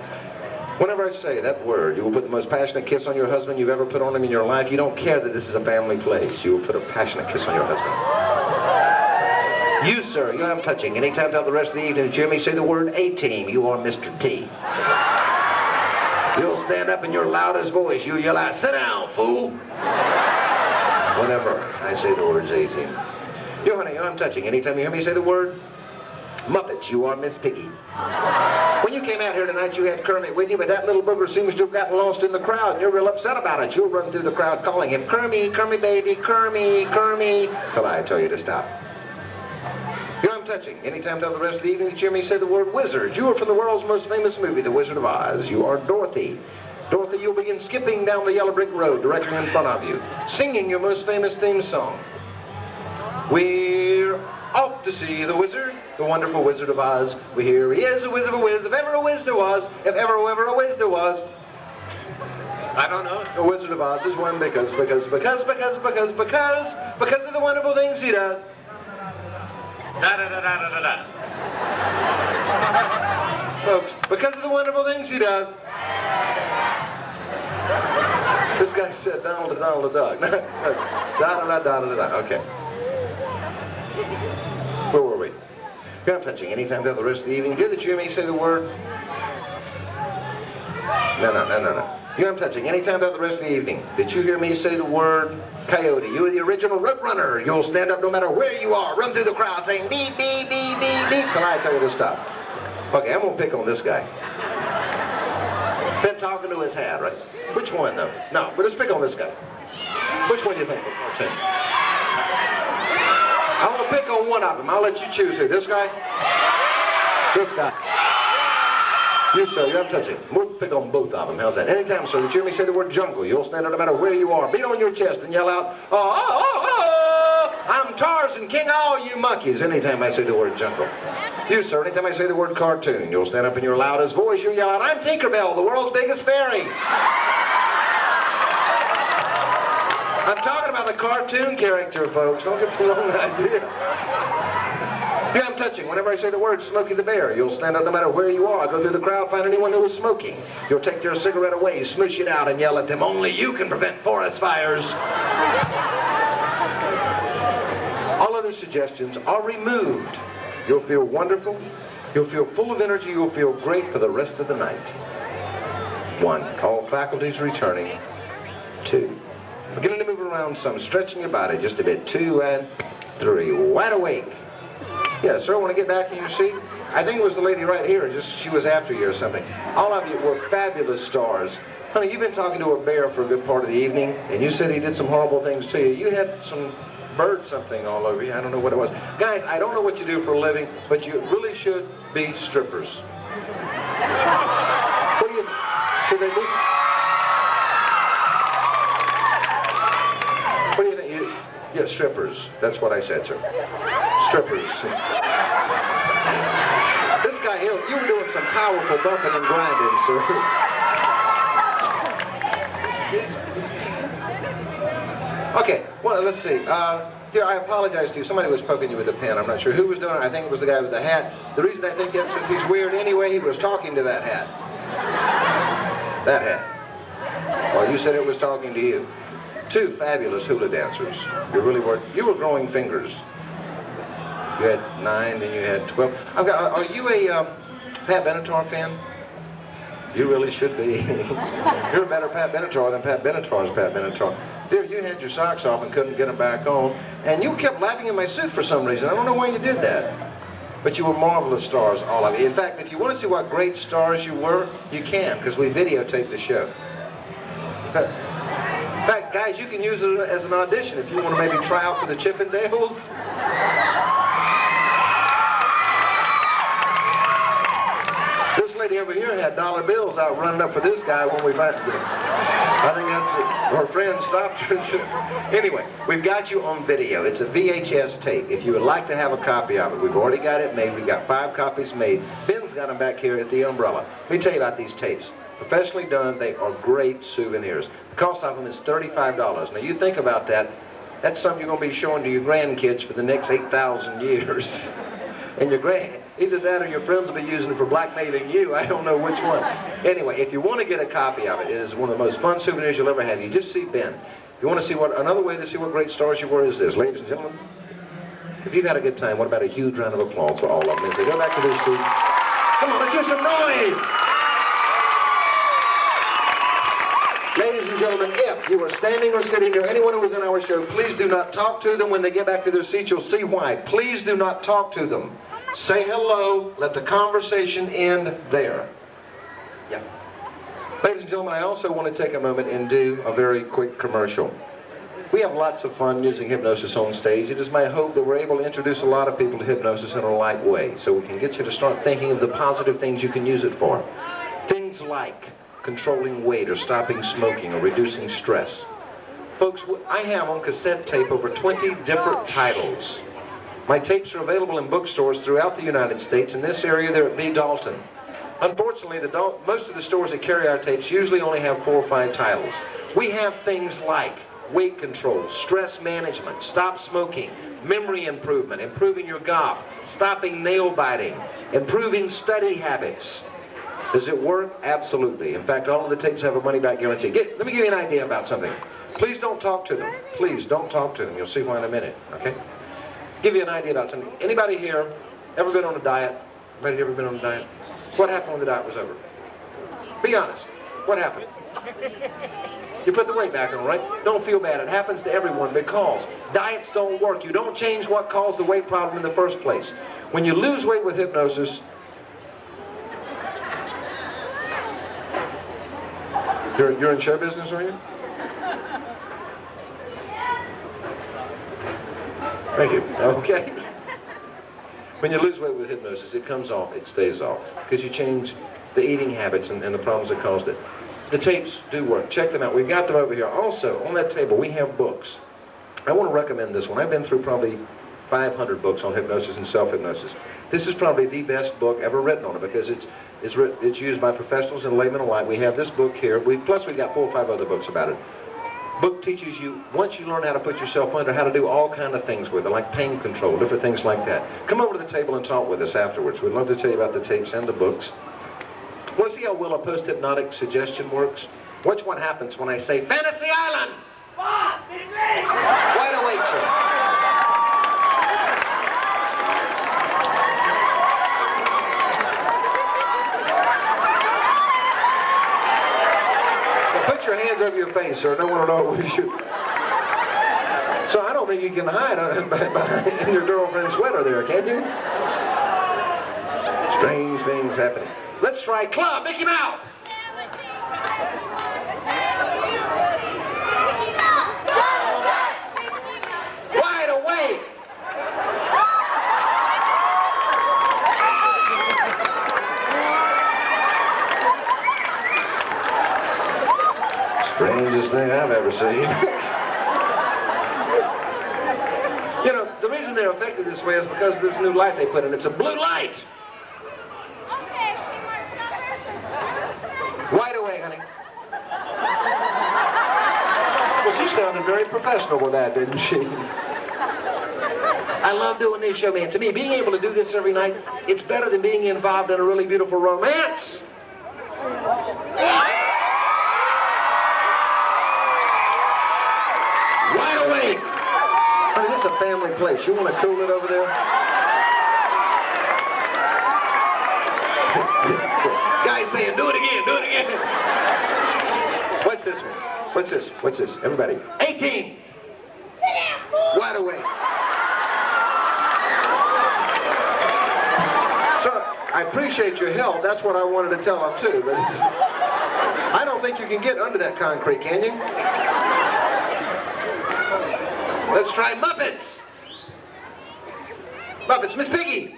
Whenever I say that word, you will put the most passionate kiss on your husband you've ever put on him in your life. You don't care that this is a family place. You will put a passionate kiss on your husband. You, sir, you I'm touching. Anytime throughout the rest of the evening that you hear me say the word A-team, you are Mr. T. You'll stand up in your loudest voice. You'll yell out, sit down, fool. Whenever I say the words A-team. You, honey, I'm touching. Anytime you hear me say the word Muppets, you are Miss Piggy. When you came came out here tonight, you had Kermit with you, but that little booger seems to have gotten lost in the crowd, and you're real upset about it. You'll run through the crowd calling him, Kermit, Kermit baby, Kermit, Kermit, till I tell you to stop. You know I'm touching. Anytime throughout the rest of the evening that you hear me say the word wizard, you are from the world's most famous movie, The Wizard of Oz. You are Dorothy. Dorothy, you'll begin skipping down the yellow brick road directly in front of you, singing your most famous theme song. We're off to see the wizard, the wonderful Wizard of Oz. We hear he is a whiz of a whiz, if ever a whiz there was, if ever a whiz there was. I don't know. The Wizard of Oz is one because of the wonderful things he does. Da da da da da da da. Folks, because of the wonderful things he does. This guy said Donald to Donald the Duck. Da da da da da da. Okay. Where were we? Here I'm touching. Anytime throughout the rest of the evening, do that you hear me say the word. No. Here I'm touching. Anytime throughout the rest of the evening, did you hear me say the word coyote? You are the original road runner. You'll stand up no matter where you are. Run through the crowd saying beep, beep, beep, beep, beep. Till I tell you to stop. Okay, I'm going to pick on this guy. Been talking to his hat, right? Which one, though? No, but let's pick on this guy. Which one do you think? I'm going to pick on one of them. I'll let you choose here. This guy? This guy. You, sir, you have to touch it. We'll pick on both of them. How's that? Anytime, sir, that you hear me say the word jungle, you'll stand up no matter where you are. Beat on your chest and yell out, oh, I'm Tarzan, king of all you monkeys. Anytime I say the word jungle. You, sir, anytime I say the word cartoon, you'll stand up in your loudest voice, you'll yell out, I'm Tinkerbell, the world's biggest fairy. I'm talking about the cartoon character, folks. Don't get the wrong idea. Yeah, I'm touching. Whenever I say the word Smokey the Bear, you'll stand up no matter where you are. Go through the crowd, find anyone who is smoking. You'll take their cigarette away, smoosh it out, and yell at them, only you can prevent forest fires. All other suggestions are removed. You'll feel wonderful. You'll feel full of energy. You'll feel great for the rest of the night. 1, all faculties returning. 2, beginning to move around some, stretching your body just a bit. 2 and 3, wide awake. Yeah, sir, want to get back in your seat? I think it was the lady right here, just she was after you or something. All of you were fabulous stars. Honey, you've been talking to a bear for a good part of the evening, and you said he did some horrible things to you. You had some bird something all over you. I don't know what it was. Guys, I don't know what you do for a living, but you really should be strippers. What do you think? Should they be? What do you think? Yeah, strippers. That's what I said, sir. Strippers. This guy here, you were doing some powerful bumping and grinding, sir. Okay, well, let's see. Here, I apologize to you. Somebody was poking you with a pen. I'm not sure who was doing it. I think it was the guy with the hat. The reason I think that's because he's weird anyway. He was talking to that hat. That hat. Well, you said it was talking to you. 2 fabulous hula dancers. You were growing fingers. You had 9, then you had 12. Are you a Pat Benatar fan? You really should be. You're a better Pat Benatar than Pat Benatar's Pat Benatar. Dear, you had your socks off and couldn't get them back on, and you kept laughing in my suit for some reason. I don't know why you did that. But you were marvelous stars, all of you. In fact, if you want to see what great stars you were, you can, because we videotaped the show. In fact, guys, you can use it as an audition if you want to maybe try out for the Chippendales. This lady over here had dollar bills out running up for this guy when we find them. I think that's it. Her friend stopped her and said, anyway, we've got you on video. It's a VHS tape. If you would like to have a copy of it, we've already got it made. We've got 5 copies made. Ben's got them back here at the umbrella. Let me tell you about these tapes. Professionally done, they are great souvenirs. The cost of them is $35. Now you think about that. That's something you're going to be showing to your grandkids for the next 8,000 years. And either that or your friends will be using it for blackmailing you. I don't know which one. Anyway, if you want to get a copy of it, it is one of the most fun souvenirs you'll ever have. You just see Ben. If you want to see another way to see what great stars you were is this. Ladies and gentlemen, if you've had a good time, what about a huge round of applause for all of them as they go back to their seats? Come on, let's hear some noise. Ladies and gentlemen, if you are standing or sitting near anyone who was in our show, please do not talk to them. When they get back to their seats, you'll see why. Please do not talk to them. Say hello. Let the conversation end there. Yeah. Ladies and gentlemen, I also want to take a moment and do a very quick commercial. We have lots of fun using hypnosis on stage. It is my hope that we're able to introduce a lot of people to hypnosis in a light way, so we can get you to start thinking of the positive things you can use it for. Things like controlling weight or stopping smoking or reducing stress. Folks, I have on cassette tape over 20 different titles. My tapes are available in bookstores throughout the United States. In this area, they're at B. Dalton. Unfortunately, most of the stores that carry our tapes usually only have 4 or 5 titles. We have things like weight control, stress management, stop smoking, memory improvement, improving your golf, stopping nail biting, improving study habits. Does it work? Absolutely. In fact, all of the tapes have a money-back guarantee. Let me give you an idea about something. Please don't talk to them. Please don't talk to them. You'll see why in a minute, okay? Give you an idea about something. Anybody here ever been on a diet? Anybody ever been on a diet? What happened when the diet was over? Be honest. What happened? You put the weight back on, right? Don't feel bad. It happens to everyone because diets don't work. You don't change what caused the weight problem in the first place. When you lose weight with hypnosis, you're in show business, are you? Thank you. Okay. When you lose weight with hypnosis, it comes off, it stays off, because you change the eating habits and the problems that caused it. The tapes do work. Check them out. We've got them over here. Also, on that table, we have books. I want to recommend this one. I've been through probably 500 books on hypnosis and self-hypnosis. This is probably the best book ever written on it because it's used by professionals and laymen alike. We have this book here. Plus, we've got 4 or 5 other books about it. Book teaches you, once you learn how to put yourself under, how to do all kind of things with it, like pain control, different things like that. Come over to the table and talk with us afterwards. We'd love to tell you about the tapes and the books. Want to see how well a post-hypnotic suggestion works? Watch what happens when I say, Fantasy Island! Wide awake, sir. Well, put your hands over your face, sir. No one will know what we shoot. So I don't think you can hide in your girlfriend's sweater there, can you? Strange things happening. Let's try Club Mickey Mouse. Wide awake. Strangest thing I've ever seen. You know, the reason they're affected this way is because of this new light they put in. It's a blue light. Wide awake, honey. Well, she sounded very professional with that, didn't she? I love doing this show, man. To me, being able to do this every night, it's better than being involved in a really beautiful romance. Wide awake. Honey, this is a family place. You want to cool it over there? Guys saying, do it again, do it again. What's this one? What's this? What's this? Everybody. 18. Wide awake. Sir, I appreciate your help. That's what I wanted to tell them too. But I don't think you can get under that concrete, can you? Let's try Muppets. Muppets. Miss Piggy.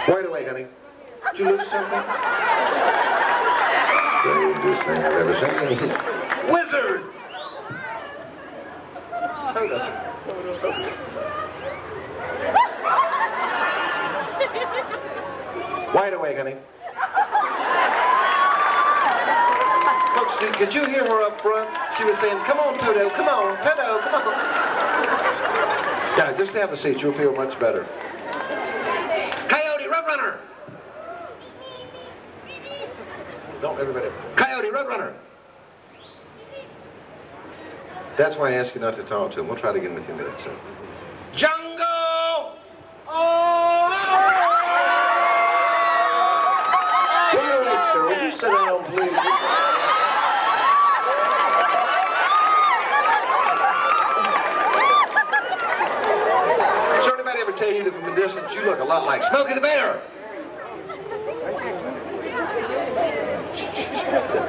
Wide awake, honey. Did you lose something? Strangest thing I've ever seen. Wizard! Hold up. Wide awake, honey. Folks, could you hear her up front? She was saying, come on, Toto, come on, Toto, come on. Yeah, just have a seat. You'll feel much better. Don't everybody. Coyote, Roadrunner. That's why I ask you not to talk to him. We'll try to get in a few minutes. So. Jungle! Oh! Wait, sir. Would you sit down, please? Sir, anybody ever tell you that from a distance you look a lot like Smokey the Bear.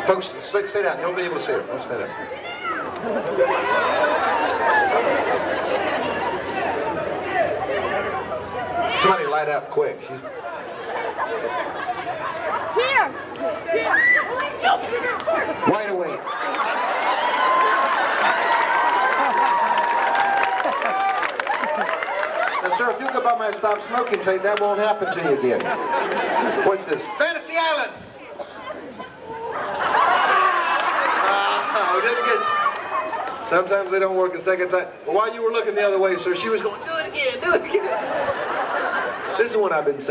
Folks, stay down. You'll be able to see her. Don't stay down. Somebody light up quick. She's... Here. Wide awake. Now, sir, if you'll go by my stop smoking tape, that won't happen to you again. What's this? Fantasy Island! Didn't get... Sometimes they don't work a second time. Well, while you were looking the other way, sir, she was going, do it again, do it again. This is one I've been saving.